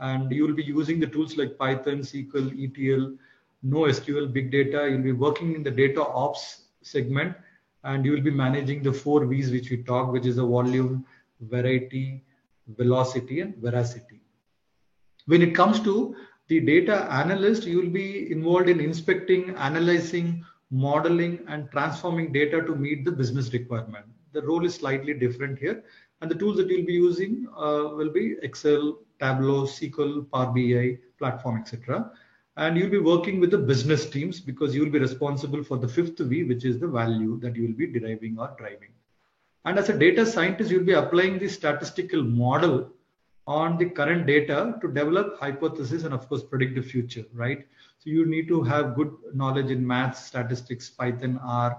And you will be using the tools like Python, SQL, ETL, NoSQL, big data. You'll be working in the data ops segment, and you will be managing the 4 V's which we talked, which is a volume, variety, velocity, and veracity. When it comes to the data analyst, you will be involved in inspecting, analyzing, modeling, and transforming data to meet the business requirement. The role is slightly different here, and the tools that you'll be using will be Excel, Tableau, SQL, Power BI, platform, etc. And you'll be working with the business teams, because you will be responsible for the 5th V, which is the value that you will be deriving or driving. And as a data scientist, you'll be applying the statistical model on the current data to develop hypothesis and, of course, predict the future, right? So you need to have good knowledge in maths, statistics, Python, R,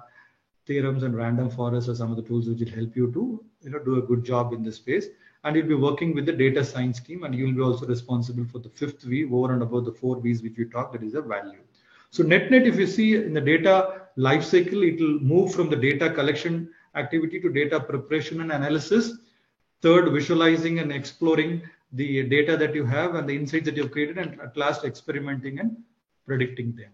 theorems, and random forest are some of the tools which will help you to do a good job in this space. And you'll be working with the data science team, and you'll be also responsible for the 5th V over and above the 4 V's which we talked, that is a value. So net, if you see in the data lifecycle, it will move from the data collection activity to data preparation and analysis. Third, visualizing and exploring the data that you have and the insights that you've created, and at last experimenting and predicting them.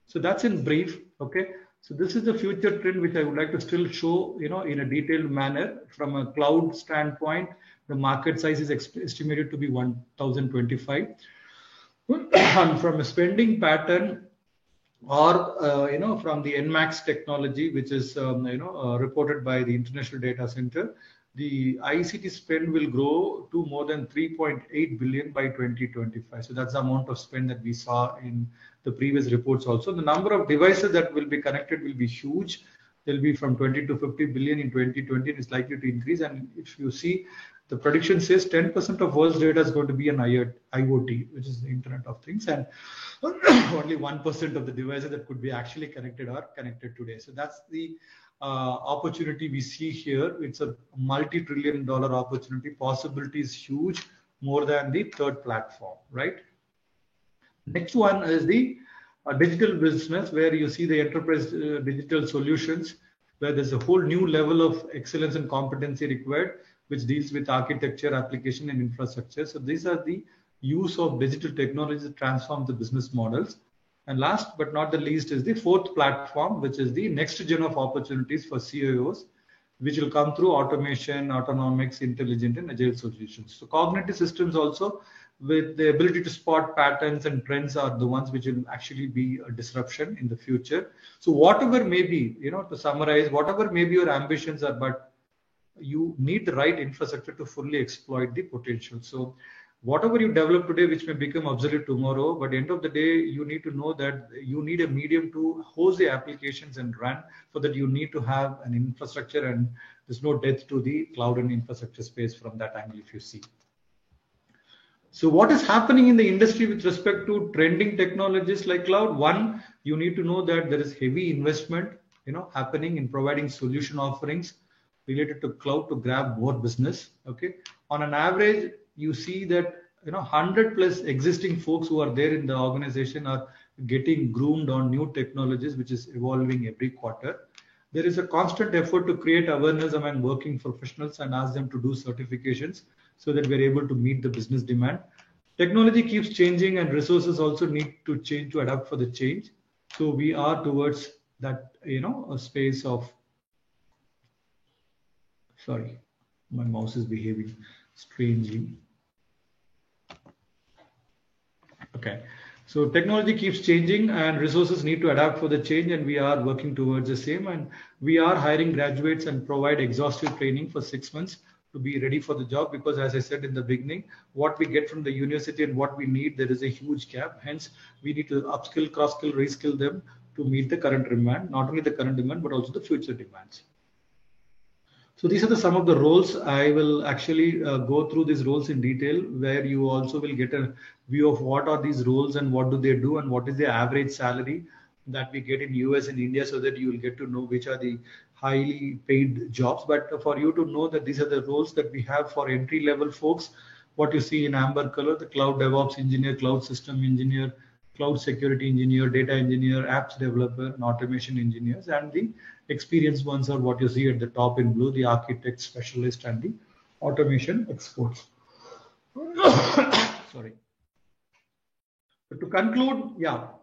So that's in brief. Okay. So this is the future trend which I would like to still show, in a detailed manner. From a cloud standpoint, the market size is estimated to be 1,025. And from a spending pattern, or from the NMAX technology, which is reported by the International Data Center, the ICT spend will grow to more than 3.8 billion by 2025. So that's the amount of spend that we saw in the previous reports also. The number of devices that will be connected will be huge. They'll be from 20 to 50 billion in 2020, and it's likely to increase. And if you see, the prediction says 10% of world's data is going to be an IoT, which is the Internet of Things, and only 1% of the devices that could be actually connected are connected today. So that's the opportunity we see here. It's a multi-trillion-dollar opportunity. Possibility is huge, more than the third platform, right? Next one is the digital business, where you see the enterprise digital solutions, where there's a whole new level of excellence and competency required, which deals with architecture, application, and infrastructure. So these are the use of digital technology to transform the business models. And last but not the least is the fourth platform, which is the next gen of opportunities for CIOs, which will come through automation, autonomics, intelligent, and agile solutions. So cognitive systems also, with the ability to spot patterns and trends, are the ones which will actually be a disruption in the future. So whatever may be, to summarize, whatever maybe your ambitions are, but you need the right infrastructure to fully exploit the potential. So whatever you develop today, which may become obsolete tomorrow, but at the end of the day, you need to know that you need a medium to host the applications and run, so that you need to have an infrastructure, and there's no death to the cloud and infrastructure space from that angle, if you see. So what is happening in the industry with respect to trending technologies like cloud? One, you need to know that there is heavy investment, happening in providing solution offerings related to cloud to grab more business. Okay, on an average, you see that 100 plus existing folks who are there in the organization are getting groomed on new technologies, which is evolving every quarter. There is a constant effort to create awareness among working professionals and ask them to do certifications, so that we're able to meet the business demand. Technology keeps changing, and resources also need to change to adapt for the change. So we are towards that, a space of, sorry, my mouse is behaving strangely. Okay, so technology keeps changing and resources need to adapt for the change, and we are working towards the same. And we are hiring graduates and provide exhaustive training for 6 months to be ready for the job, because as I said in the beginning, what we get from the university and what we need, there is a huge gap. Hence, we need to upskill, cross-skill, reskill them to meet the current demand, not only the current demand, but also the future demands. So these are some of the roles. I will actually go through these roles in detail, where you also will get a view of what are these roles and what do they do, and what is the average salary that we get in US and India, so that you will get to know which are the highly paid jobs. But for you to know that these are the roles that we have for entry level folks, what you see in amber color, the cloud DevOps engineer, cloud system engineer, cloud security engineer, data engineer, apps developer, and automation engineers. And the experienced ones are what you see at the top in blue, the architect, specialist, and the automation experts. Sorry. But to conclude,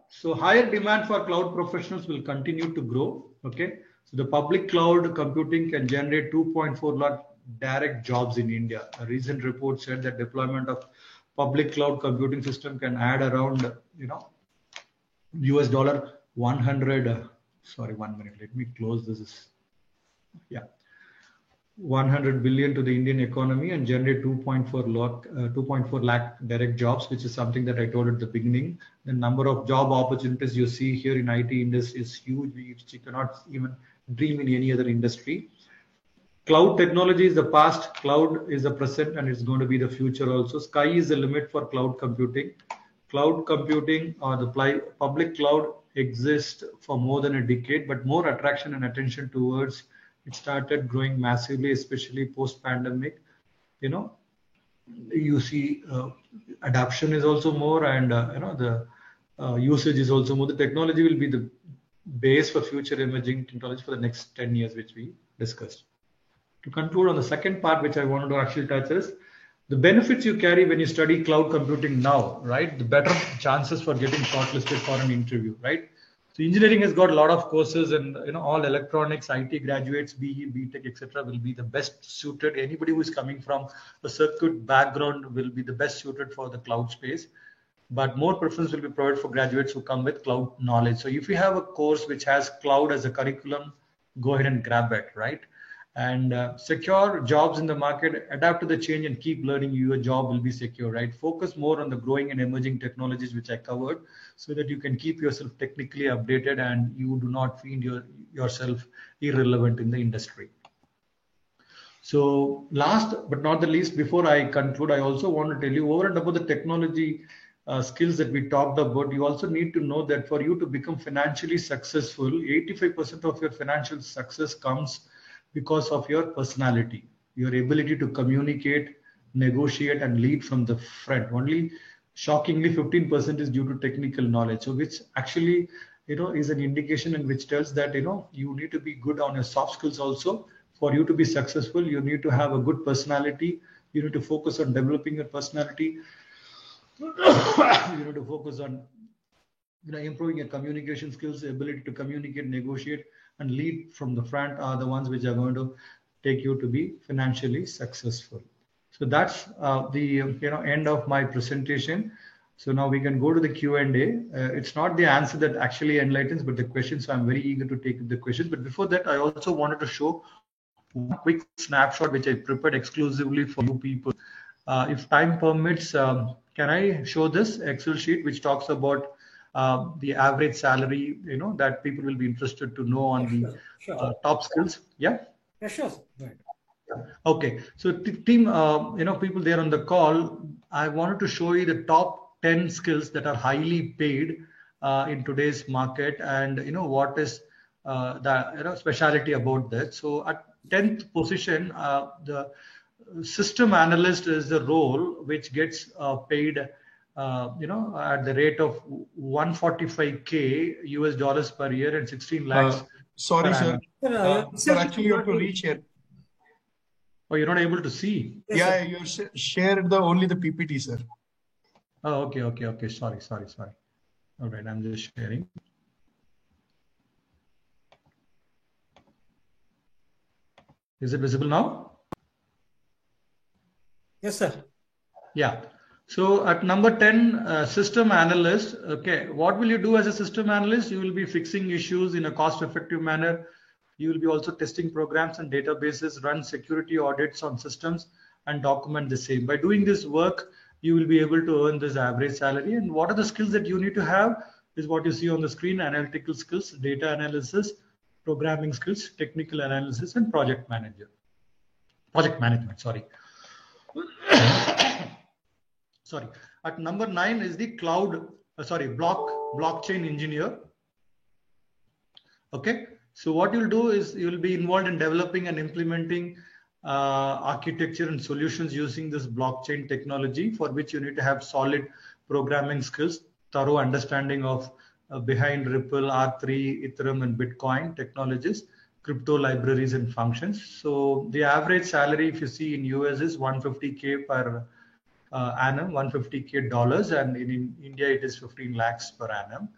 so higher demand for cloud professionals will continue to grow. Okay. So the public cloud computing can generate 2.4 lakh direct jobs in India. A recent report said that deployment of public cloud computing system can add around, US dollar 100. Sorry, 1 minute. Let me close this. 100 billion to the Indian economy and generate 2.4 lakh direct jobs, which is something that I told at the beginning. The number of job opportunities you see here in IT industry is huge, which you cannot even dream in any other industry. Cloud technology is the past, cloud is the present, and it's going to be the future also. Sky is the limit for cloud computing. Cloud computing or the public cloud exists for more than a decade, but more attraction and attention towards it started growing massively, especially post-pandemic. You see adoption is also more, and the usage is also more. The technology will be the base for future emerging technology for the next 10 years, which we discussed. To conclude on the second part, which I wanted to actually touch, is the benefits you carry when you study cloud computing now, right? The better chances for getting shortlisted for an interview, right? So engineering has got a lot of courses, and all electronics, IT graduates, BE, BTech, etc., will be the best suited. Anybody who is coming from a circuit background will be the best suited for the cloud space. But more preference will be provided for graduates who come with cloud knowledge. So if you have a course which has cloud as a curriculum, go ahead and grab it, right? And secure jobs in the market, adapt to the change and keep learning. Your job will be secure, right? Focus more on the growing and emerging technologies which I covered, so that you can keep yourself technically updated and you do not find yourself irrelevant in the industry. So last but not the least, before I conclude, I also want to tell you over and above the technology skills that we talked about, you also need to know that for you to become financially successful, 85% of your financial success comes because of your personality, your ability to communicate, negotiate, and lead from the front. Only shockingly 15% is due to technical knowledge. So which actually, is an indication and which tells that, you need to be good on your soft skills also. For you to be successful, you need to have a good personality. You need to focus on developing your personality. You need to focus on improving your communication skills, the ability to communicate, negotiate, and lead from the front are the ones which are going to take you to be financially successful. So that's the end of my presentation. So now we can go to the Q&A. It's not the answer that actually enlightens, but the questions. So I'm very eager to take the questions. But before that, I also wanted to show one quick snapshot which I prepared exclusively for you people. If time permits, can I show this Excel sheet which talks about the average salary, that people will be interested to know on the top skills? Yeah. Yeah, sure. Right. Okay. So team, people there on the call, I wanted to show you the top 10 skills that are highly paid in today's market, and what is the speciality about that. So at 10th position, the system analyst is the role which gets paid at the rate of 145K US dollars per year and 16 lakhs. Sorry, sir. Sir, actually, you have to reshare. Oh, you're not able to see? Yes, yeah, you shared only the PPT, sir. Oh, okay. Sorry. All right, I'm just sharing. Is it visible now? Yes, sir. Yeah. So at number 10, system analyst. Okay, what will you do as a system analyst? You will be fixing issues in a cost-effective manner. You will be also testing programs and databases, run security audits on systems, and document the same. By doing this work, you will be able to earn this average salary. And what are the skills that you need to have is what you see on the screen: analytical skills, data analysis, programming skills, technical analysis, and project management. Sorry. At number 9 is the blockchain engineer. Okay. So what you'll do is you'll be involved in developing and implementing architecture and solutions using this blockchain technology, for which you need to have solid programming skills, thorough understanding of behind Ripple, R3, Ethereum, and Bitcoin technologies, crypto libraries and functions. So the average salary, if you see in US, is 150K per annum, $150K, and in India it is 15 lakhs per annum.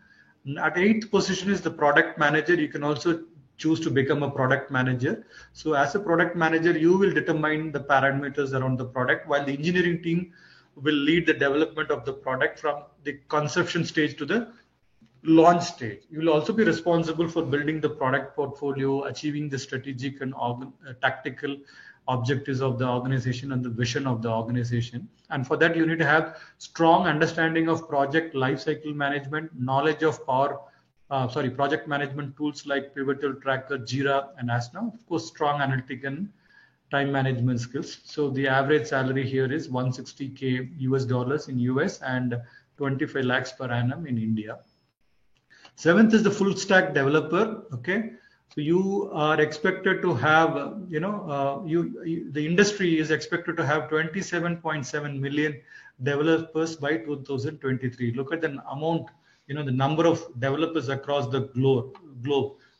At 8th position is the product manager. You can also choose to become a product manager. So as a product manager, you will determine the parameters around the product, while the engineering team will lead the development of the product from the conception stage to the launch stage. You will also be responsible for building the product portfolio, achieving the strategic and tactical objectives of the organization and the vision of the organization. And for that, you need to have strong understanding of project lifecycle management, knowledge of project management tools like Pivotal, Tracker, Jira, and Asana. Of course, strong analytic and time management skills. So the average salary here is 160K US dollars in US and 25 lakhs per annum in India. 7th is the full stack developer. Okay. So you are expected to have, the industry is expected to have 27.7 million developers by 2023. Look at the amount, the number of developers across the globe,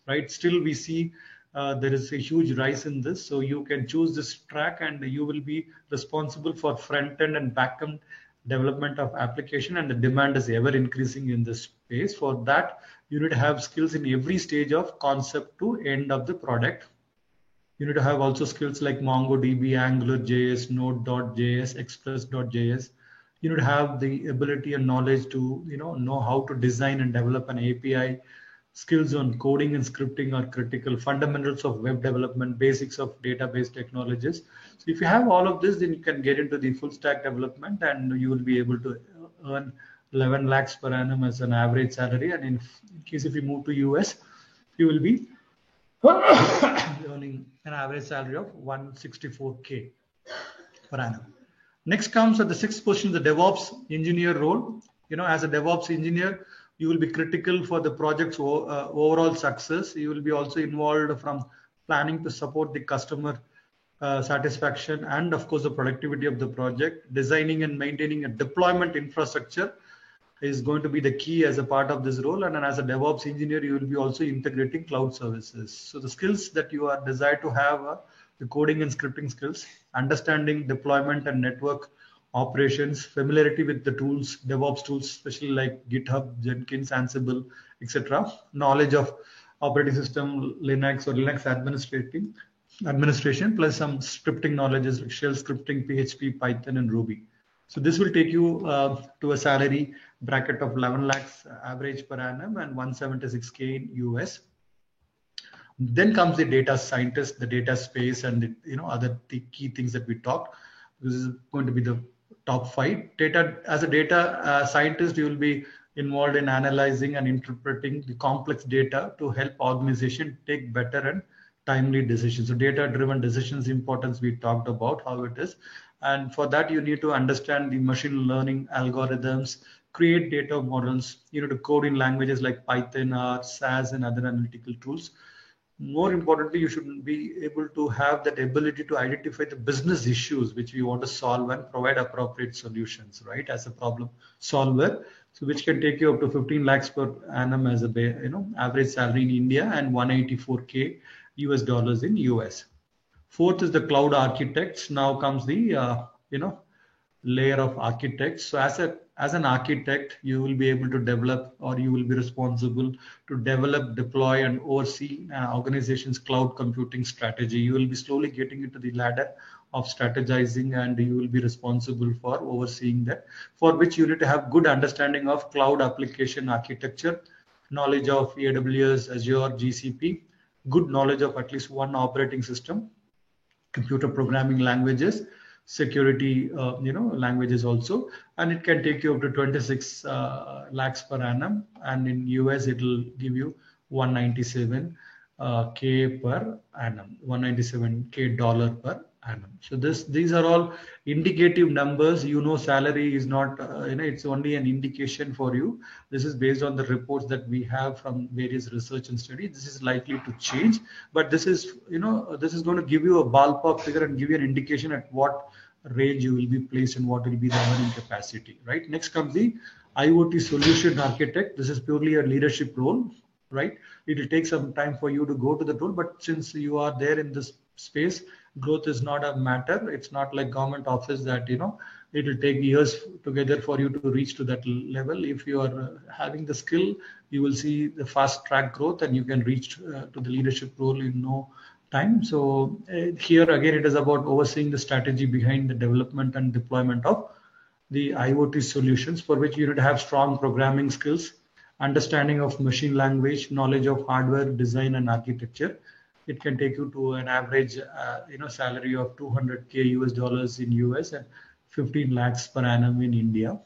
right? Still we see there is a huge rise in this. So you can choose this track and you will be responsible for front end and back end development of application, and the demand is ever increasing in this space. For that, you need to have skills in every stage of concept to end of the product. You need to have also skills like MongoDB, AngularJS, Node.js, Express.js. You need to have the ability and knowledge to know how to design and develop an API. Skills on coding and scripting are critical. Fundamentals of web development, basics of database technologies. So if you have all of this, then you can get into the full stack development, and you will be able to earn 11 lakhs per annum as an average salary. And in case if you move to US, you will be earning an average salary of 164K per annum. Next comes at the sixth position, the DevOps engineer role. As a DevOps engineer, you will be critical for the project's overall success. You will be also involved from planning to support the customer satisfaction and, of course, the productivity of the project. Designing and maintaining a deployment infrastructure is going to be the key as a part of this role. And then as a DevOps engineer, you will be also integrating cloud services. So the skills that you are desired to have are the coding and scripting skills, understanding deployment and network operations, familiarity with the tools, DevOps tools, especially like GitHub, Jenkins, Ansible, etc. Knowledge of operating system, Linux or Linux administration, plus some scripting knowledges like shell scripting, PHP, Python, and Ruby. So this will take you to a salary bracket of 11 lakhs average per annum and 176K in US. Then comes the data scientist, the data space, and the key things that we talked. This is going to be the top 5. As a data scientist, you will be involved in analyzing and interpreting the complex data to help organization take better and timely decisions. So data-driven decisions importance, we talked about how it is. And for that, you need to understand the machine learning algorithms, create data models, to code in languages like Python, R, SAS, and other analytical tools. More importantly, you should be able to have that ability to identify the business issues which we want to solve and provide appropriate solutions, right, as a problem solver. So which can take you up to 15 lakhs per annum as a average salary in India and 184K US dollars in US. Fourth is the cloud architects. Now comes the layer of architects. So as an architect, you will be able to develop, or you will be responsible to develop, deploy, and oversee organization's cloud computing strategy. You will be slowly getting into the ladder of strategizing, and you will be responsible for overseeing that, for which you need to have good understanding of cloud application architecture, knowledge of AWS, Azure, GCP, good knowledge of at least one operating system, computer programming languages, security languages also, and it can take you up to 26 lakhs per annum, and in US it will give you 197K per annum, 197K dollar per annum. So these are all indicative numbers. Salary is not it's only an indication for you. This is based on the reports that we have from various research and studies. This is likely to change, but this is this is going to give you a ballpark figure and give you an indication at what range you will be placed and what will be the earning capacity, right? Next comes the IoT solution architect. This is purely a leadership role, right? It will take some time for you to go to the role, but since you are there in this space, growth is not a matter. It's not like government office that it will take years together for you to reach to that level. If you are having the skill, you will see the fast track growth, and you can reach to the leadership role in no time. So here again, it is about overseeing the strategy behind the development and deployment of the IoT solutions, for which you need to have strong programming skills, understanding of machine language, knowledge of hardware design and architecture. It can take you to an average salary of 200K US dollars in US and 15 lakhs per annum in India.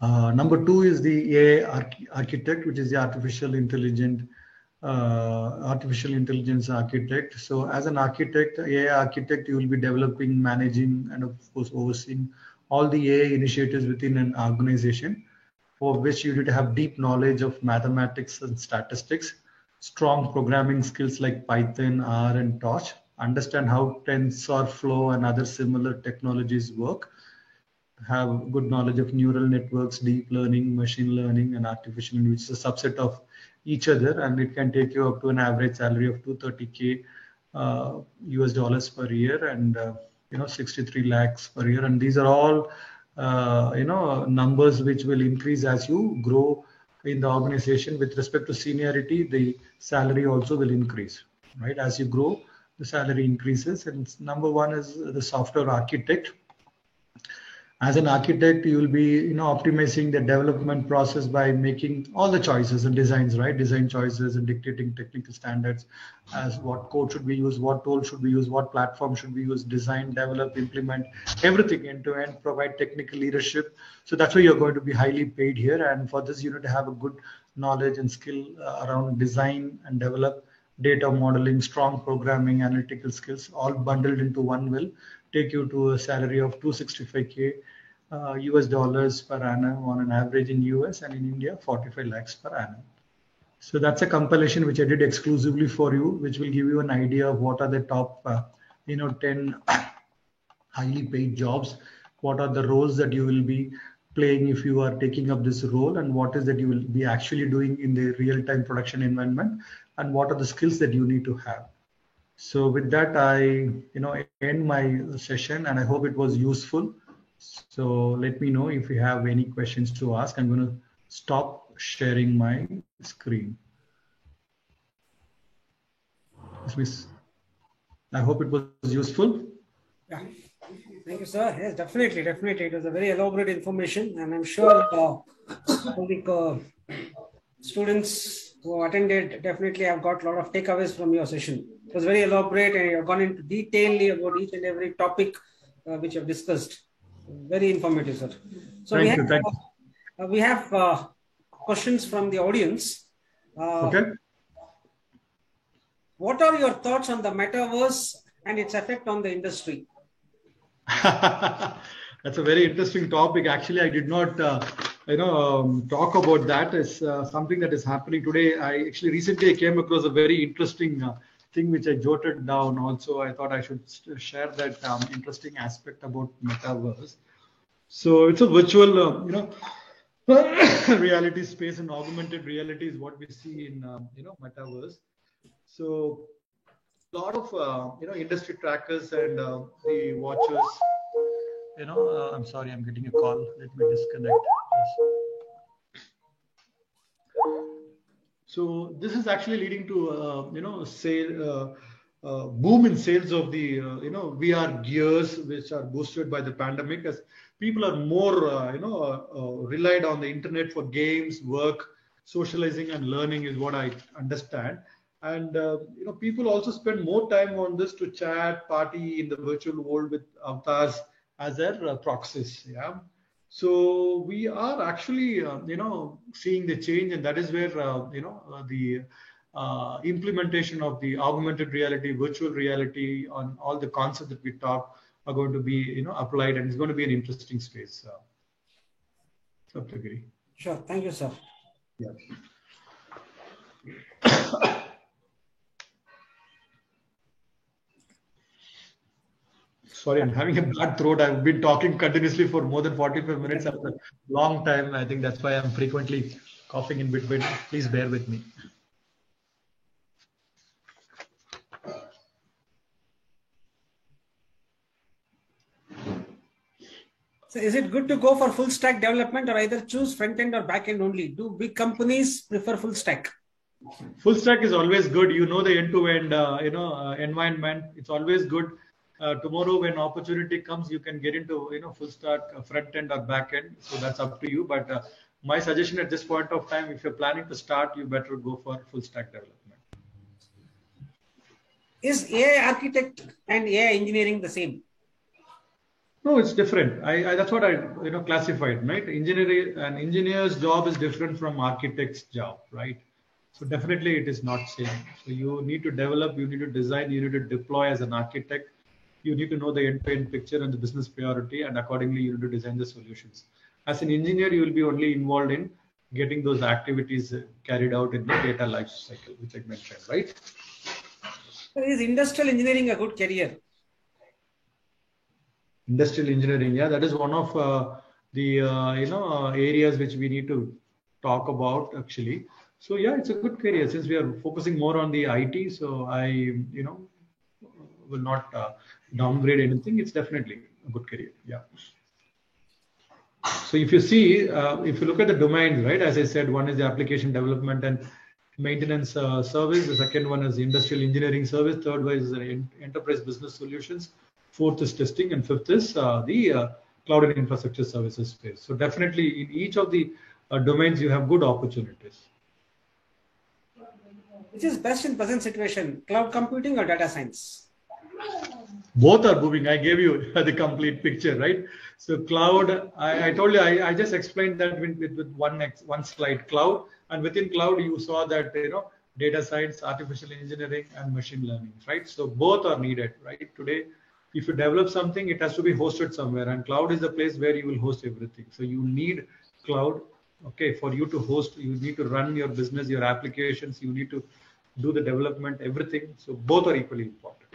Number 2 is the AI architect, which is the artificial intelligence architect. So as an architect, AI architect, you will be developing, managing, and of course overseeing all the AI initiatives within an organization, for which you need to have deep knowledge of mathematics and statistics, strong programming skills like Python, R, and Torch, understand how TensorFlow and other similar technologies work, have good knowledge of neural networks, deep learning, machine learning, and artificial intelligence, which is a subset of each other, and it can take you up to an average salary of 230K US dollars per year and 63 lakhs per year. And these are all numbers which will increase as you grow in the organization. With respect to seniority, the salary also will increase, right? As you grow, the salary increases. And number one is the software architect. As an architect, you will be optimizing the development process by making all the choices and designs, right? Design choices and dictating technical standards as what code should we use, what tool should we use, what platform should we use, design, develop, implement, everything end to end, provide technical leadership. So that's why you're going to be highly paid here. And for this, you need to have a good knowledge and skill around design and develop, data modeling, strong programming, analytical skills, all bundled into one will take you to a salary of 265K US dollars per annum on an average in US, and in India 45 lakhs per annum. So that's a compilation which I did exclusively for you, which will give you an idea of what are the top 10 highly paid jobs, what are the roles that you will be playing if you are taking up this role, and what is that you will be actually doing in the real-time production environment, and what are the skills that you need to have. So with that, I end my session, and I hope it was useful. So let me know if you have any questions to ask. I'm going to stop sharing my screen. I hope it was useful. Yeah. Thank you, sir. Yes, definitely. It was a very elaborate information, and I'm sure all the students who attended definitely have got a lot of takeaways from your session. It was very elaborate, and you've gone into detail about each and every topic which you've discussed. Very informative, sir. So we have questions from the audience. Okay. What are your thoughts on the metaverse and its effect on the industry? That's a very interesting topic. Actually, I did not, talk about that. It's something that is happening today. I actually recently came across a very interesting thing which I jotted down. Also, I thought I should share that interesting aspect about metaverse. So it's a virtual, reality space, and augmented reality is what we see in, metaverse. So a lot of, industry trackers and the watchers, I'm sorry, I'm getting a call. Let me disconnect. Yes. So this is actually leading to, boom in sales of the, VR gears, which are boosted by the pandemic, as people are more, relied on the internet for games, work, socializing, and learning is what I understand. And people also spend more time on this to chat, party in the virtual world with avatars as their proxies. Yeah. So we are actually, seeing the change, and that is where, the implementation of the augmented reality, virtual reality, on all the concepts that we talk are going to be, applied, and it's going to be an interesting space. Saptagiri. Sure. Thank you, sir. Yeah. Sorry, I'm having a bad throat. I've been talking continuously for more than 45 minutes after a long time. I think that's why I'm frequently coughing in between. Please bear with me. So is it good to go for full stack development, or either choose front end or back end only? Do big companies prefer full stack? Full stack is always good. The end-to-end, environment. It's always good. Tomorrow, when opportunity comes, you can get into, full stack, front end or back end. So that's up to you. But my suggestion at this point of time, if you're planning to start, you better go for full stack development. Is AI architect and AI engineering the same? No, it's different. That's what I classified, right? An engineer's job is different from architect's job, right? So definitely it is not same. So you need to develop, you need to design, you need to deploy as an architect. You need to know the end-to-end picture and the business priority, and accordingly you need to design the solutions. As an engineer, you will be only involved in getting those activities carried out in the data life cycle, which I mentioned, right? So is industrial engineering a good career? Industrial engineering, yeah, that is one of the areas which we need to talk about actually. So yeah, it's a good career since we are focusing more on the IT. So I will not downgrade anything. It's definitely a good career. Yeah. So if you see, if you look at the domains, right, as I said, one is the application development and maintenance service. The second one is the industrial engineering service. Third one is enterprise business solutions. Fourth is testing, and fifth is the cloud and infrastructure services space. So definitely in each of the domains, you have good opportunities. Which is best in present situation, cloud computing or data science? Both are booming. I gave you the complete picture, right? So cloud, I told you, I just explained that with one slide, cloud, and within cloud you saw that, you know, data science, artificial engineering, and machine learning, right? So both are needed, right? Today, if you develop something, it has to be hosted somewhere, and cloud is the place where you will host everything. So you need cloud, okay, for you to host. You need to run your business, your applications. You need to do the development, everything. So both are equally important.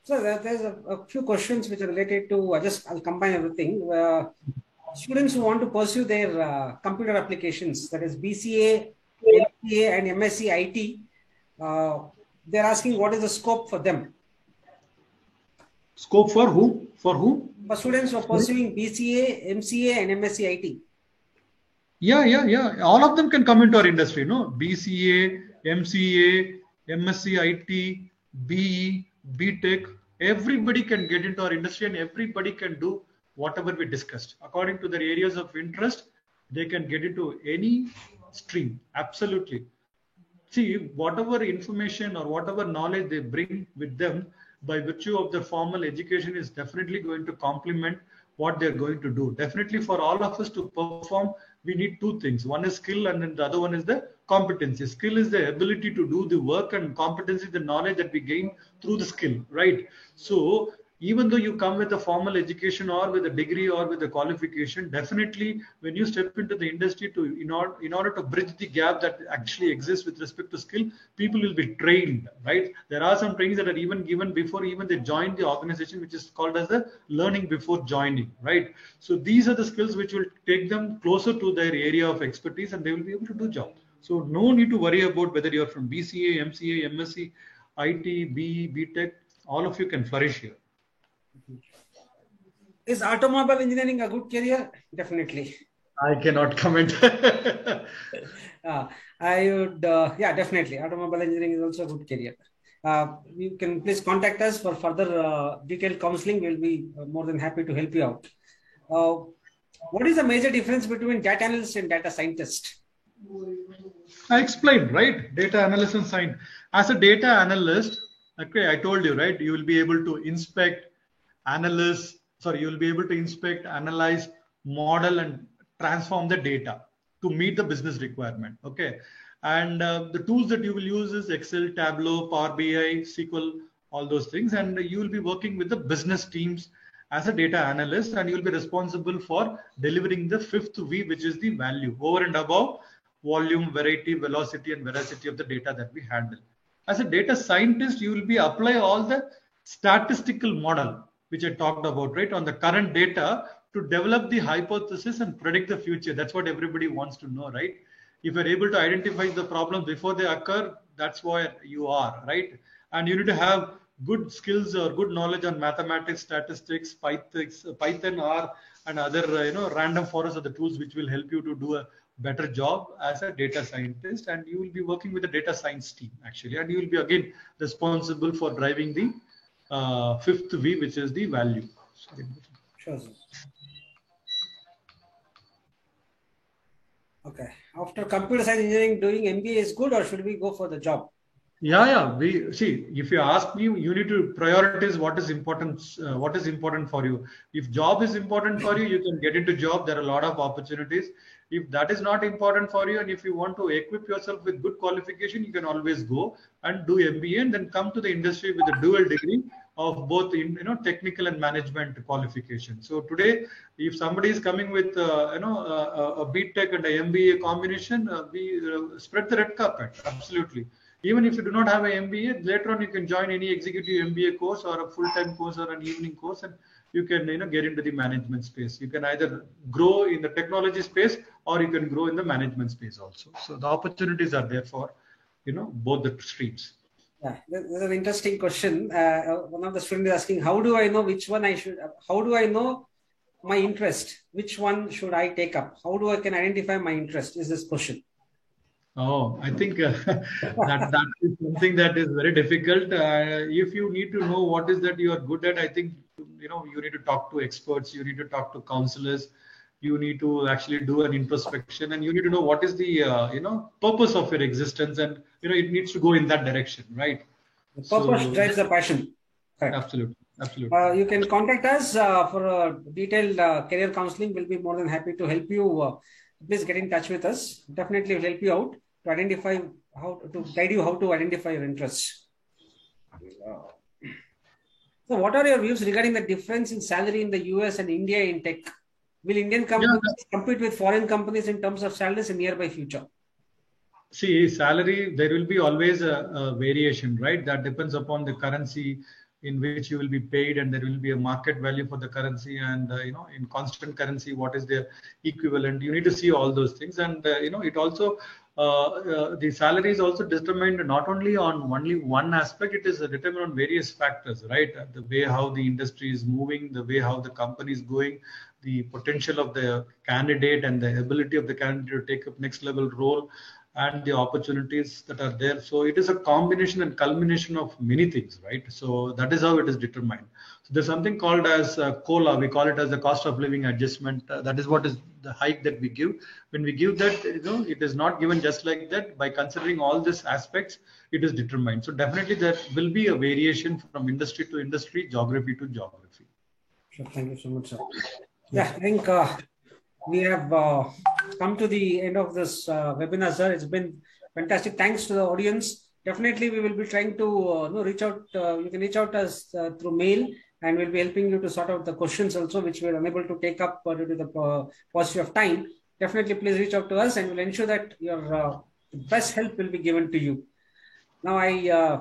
So there's a few questions which are related to, I'll combine everything. Students who want to pursue their computer applications, that is BCA, MCA and MSc IT, they're asking what is the scope for them? Scope for who? For who? For students who are pursuing BCA, MCA and MSc IT. Yeah. All of them can come into our industry, no? BCA, MCA, MSc IT, BE, BTech, everybody can get into our industry and everybody can do whatever we discussed. According to their areas of interest, they can get into any stream. Absolutely. See, whatever information or whatever knowledge they bring with them by virtue of their formal education is definitely going to complement what they're going to do. Definitely for all of us to perform, we need two things. One is skill and then the other one is the competency. Skill is the ability to do the work and competency is the knowledge that we gain through the skill, right? So even though you come with a formal education or with a degree or with a qualification, definitely when you step into the industry in order to bridge the gap that actually exists with respect to skill, people will be trained, right? There are some trainings that are even given before even they join the organization, which is called as the learning before joining, right? So these are the skills which will take them closer to their area of expertise and they will be able to do job. So no need to worry about whether you're from BCA, MCA, MSc, IT, BE, BTech, all of you can flourish here. Is automobile engineering a good career? Definitely. I cannot comment. I would, definitely. Automobile engineering is also a good career. You can please contact us for further detailed counseling. We'll be more than happy to help you out. What is the major difference between data analyst and data scientist? I explained, right? Data analyst and science. As a data analyst, okay, I told you, right? You will be able to inspect, you will be able to inspect, analyze, model, and transform the data to meet the business requirement. Okay. And the tools that you will use is Excel, Tableau, Power BI, SQL, all those things. And you will be working with the business teams as a data analyst, and you will be responsible for delivering the fifth V, which is the value over and above volume, variety, velocity, and veracity of the data that we handle. As a data scientist, you will be apply all the statistical model, which I talked about, right, on the current data to develop the hypothesis and predict the future. That's what everybody wants to know, right? If you're able to identify the problems before they occur, that's where you are, right? And you need to have good skills or good knowledge on mathematics, statistics, Python, R, and other, random forests are the tools which will help you to do a better job as a data scientist. And you will be working with the data science team, actually. And you will be, again, responsible for driving the fifth V, which is the value. Sure, sir. Okay. After computer science engineering, doing MBA is good, or should we go for the job? We see, if you ask me, you need to prioritize what is important for you. If job is important for you, you can get into job. There are a lot of opportunities. If that is not important for you, and if you want to equip yourself with good qualification, you can always go and do MBA and then come to the industry with a dual degree of both technical and management qualification. So today, if somebody is coming with a BTech and a MBA combination, we spread the red carpet. Absolutely. Even if you do not have an MBA, later on you can join any executive MBA course or a full-time course or an evening course, and you can get into the management space. You can either grow in the technology space or you can grow in the management space also. So the opportunities are there for both the streams. Yeah, there's an interesting question. One of the students is asking, how do I know which one I should? How do I know my interest, which one should I take up? How do I can identify my interest is this question. Oh, I think that is something that is very difficult. If you need to know what is that you are good at, I think you need to talk to experts, you need to talk to counselors, you need to actually do an introspection, and you need to know what is the purpose of your existence, and it needs to go in that direction, right? The purpose drives the passion. Correct. Absolutely, absolutely. You can contact us for a detailed career counseling. We'll be more than happy to help you. Please get in touch with us. Definitely will help you out to identify to guide you how to identify your interests. So what are your views regarding the difference in salary in the US and India in tech? Will Indian companies compete with foreign companies in terms of salaries in nearby future? See, salary, there will be always a variation, right? That depends upon the currency in which you will be paid, and there will be a market value for the currency, and in constant currency, what is the equivalent? You need to see all those things, and it also the salary is also determined not only on one aspect; it is determined on various factors, right? The way how the industry is moving, the way how the company is going, the potential of the candidate, and the ability of the candidate to take up next level role, and the opportunities that are there. So it is a combination and culmination of many things, right? So that is how it is determined. So there's something called as COLA. We call it as the cost of living adjustment. That is what is the hike that we give. When we give that, it is not given just like that. By considering all these aspects, it is determined. So definitely there will be a variation from industry to industry, geography to geography. Sure. Thank you so much, sir. Yeah, I think we have come to the end of this webinar, sir. It's been fantastic. Thanks to the audience. Definitely, we will be trying to reach out. You can reach out to us through mail, and we'll be helping you to sort out the questions also, which we're unable to take up due to the paucity of time. Definitely, please reach out to us, and we'll ensure that your best help will be given to you. Now, I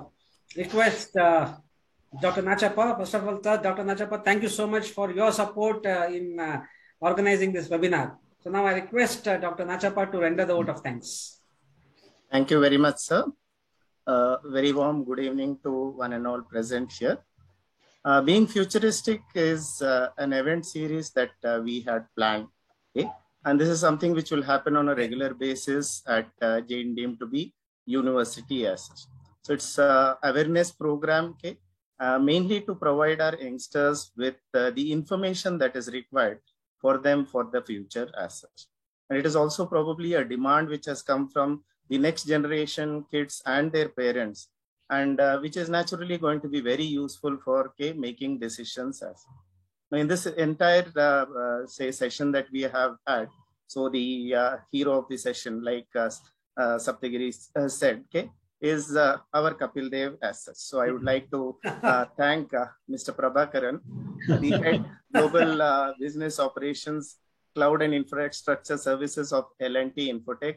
request Dr. Nachappa. First of all, Dr. Nachappa, thank you so much for your support in organizing this webinar. So now I request Dr. Nachappa to render the vote of thanks. Thank you very much, sir. Very warm good evening to one and all present here. Being Futuristic is an event series that we had planned. Okay? And this is something which will happen on a regular basis at Jain deemed to be university as such. So it's an awareness program, okay? Mainly to provide our youngsters with the information that is required for them for the future as such. And it is also probably a demand which has come from the next generation kids and their parents, and which is naturally going to be very useful for making decisions as now in this entire session that we have had. So the hero of the session, like Saptagiri said, is our Kapil Dev as such. So I would like to thank Mr. Prabhakaran, the head global business operations, cloud and infrastructure services of L&T Infotech,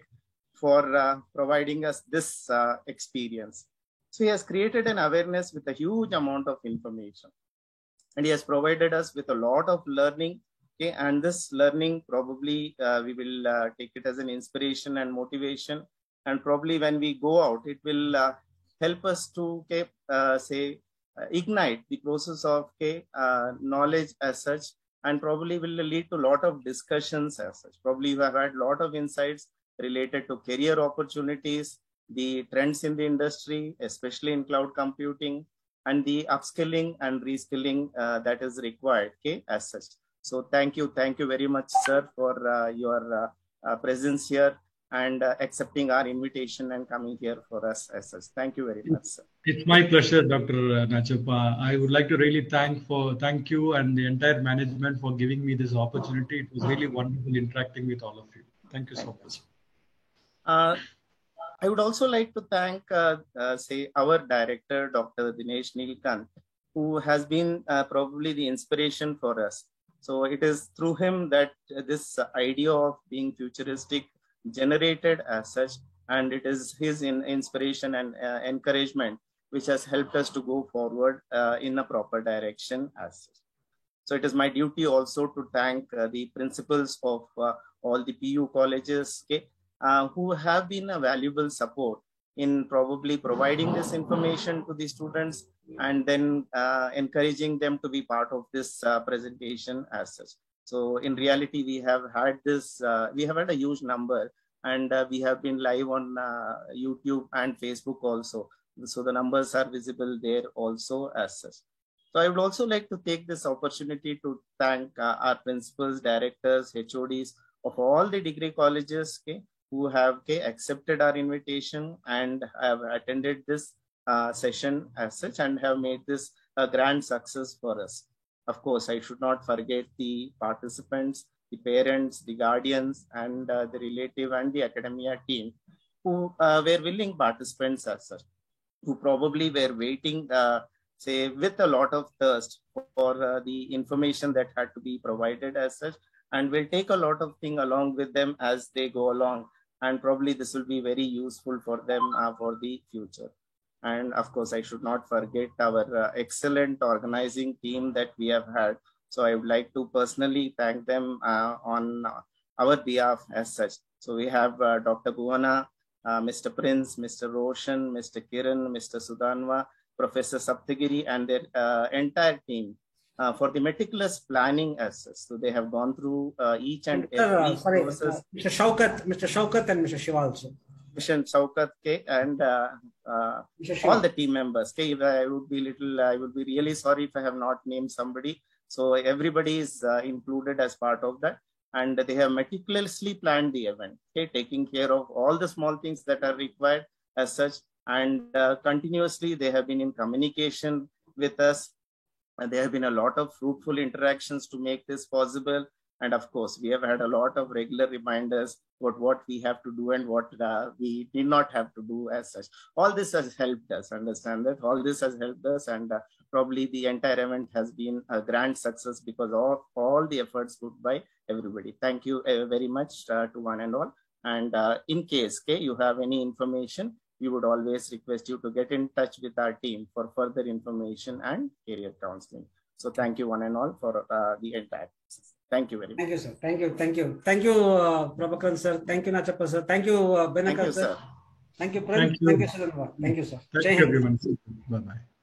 for providing us this experience. So he has created an awareness with a huge amount of information, and he has provided us with a lot of learning. Okay, and this learning probably we will take it as an inspiration and motivation. And probably when we go out, it will help us to ignite the process of knowledge as such, and probably will lead to a lot of discussions as such. Probably you have had a lot of insights related to career opportunities, the trends in the industry, especially in cloud computing, and the upskilling and reskilling that is required as such. So thank you very much, sir, for your presence here and accepting our invitation and coming here for us as such. Thank you very much, sir. It's my pleasure, Dr. Nachappa. I would like to really thank you and the entire management for giving me this opportunity. It was really wonderful interacting with all of you. Thank you so much. I would also like to thank, our director, Dr. Dinesh Nilkant, who has been probably the inspiration for us. So it is through him that this idea of being futuristic generated as such, and it is his inspiration and encouragement which has helped us to go forward in a proper direction as such. So it is my duty also to thank the principals of all the PU colleges, who have been a valuable support in probably providing this information to the students and then encouraging them to be part of this presentation as such. So in reality, we have had this, we have had a huge number, and we have been live on YouTube and Facebook also. So the numbers are visible there also as such. So I would also like to take this opportunity to thank our principals, directors, HODs of all the degree colleges, okay, who have accepted our invitation and have attended this session as such and have made this a grand success for us. Of course, I should not forget the participants, the parents, the guardians, and the relative and the academia team who were willing participants as such, who probably were waiting, say, with a lot of thirst for the information that had to be provided as such, and will take a lot of things along with them as they go along. And probably this will be very useful for them for the future. And of course, I should not forget our excellent organizing team that we have had. So I would like to personally thank them on our behalf as such. So we have Dr. Bhuvana, Mr. Prince, Mr. Roshan, Mr. Kiran, Mr. Sudanva, Professor Saptagiri, and their entire team for the meticulous planning as such. So they have gone through each and every process. Mr. Shaukat and Mr. Shiva also. Mr. Shaukat and all the team members. I would be really sorry if I have not named somebody. So everybody is included as part of that, and they have meticulously planned the event, taking care of all the small things that are required as such, and continuously they have been in communication with us. There have been a lot of fruitful interactions to make this possible. And of course, we have had a lot of regular reminders about what we have to do and what we did not have to do as such. All this has helped us understand that. All this has helped us, and probably the entire event has been a grand success because of all the efforts put by everybody. Thank you very much to one and all. And in case you have any information, we would always request you to get in touch with our team for further information and career counseling. So thank you one and all for the entire process. Thank you very much. Thank you, sir. Thank you, Prabhakaran sir. Thank you, Nachappa sir. Thank you, Benakar sir. Thank you, Prince. Thank you, Sudanva. Thank you, sir. Thank you, everyone. Bye-bye.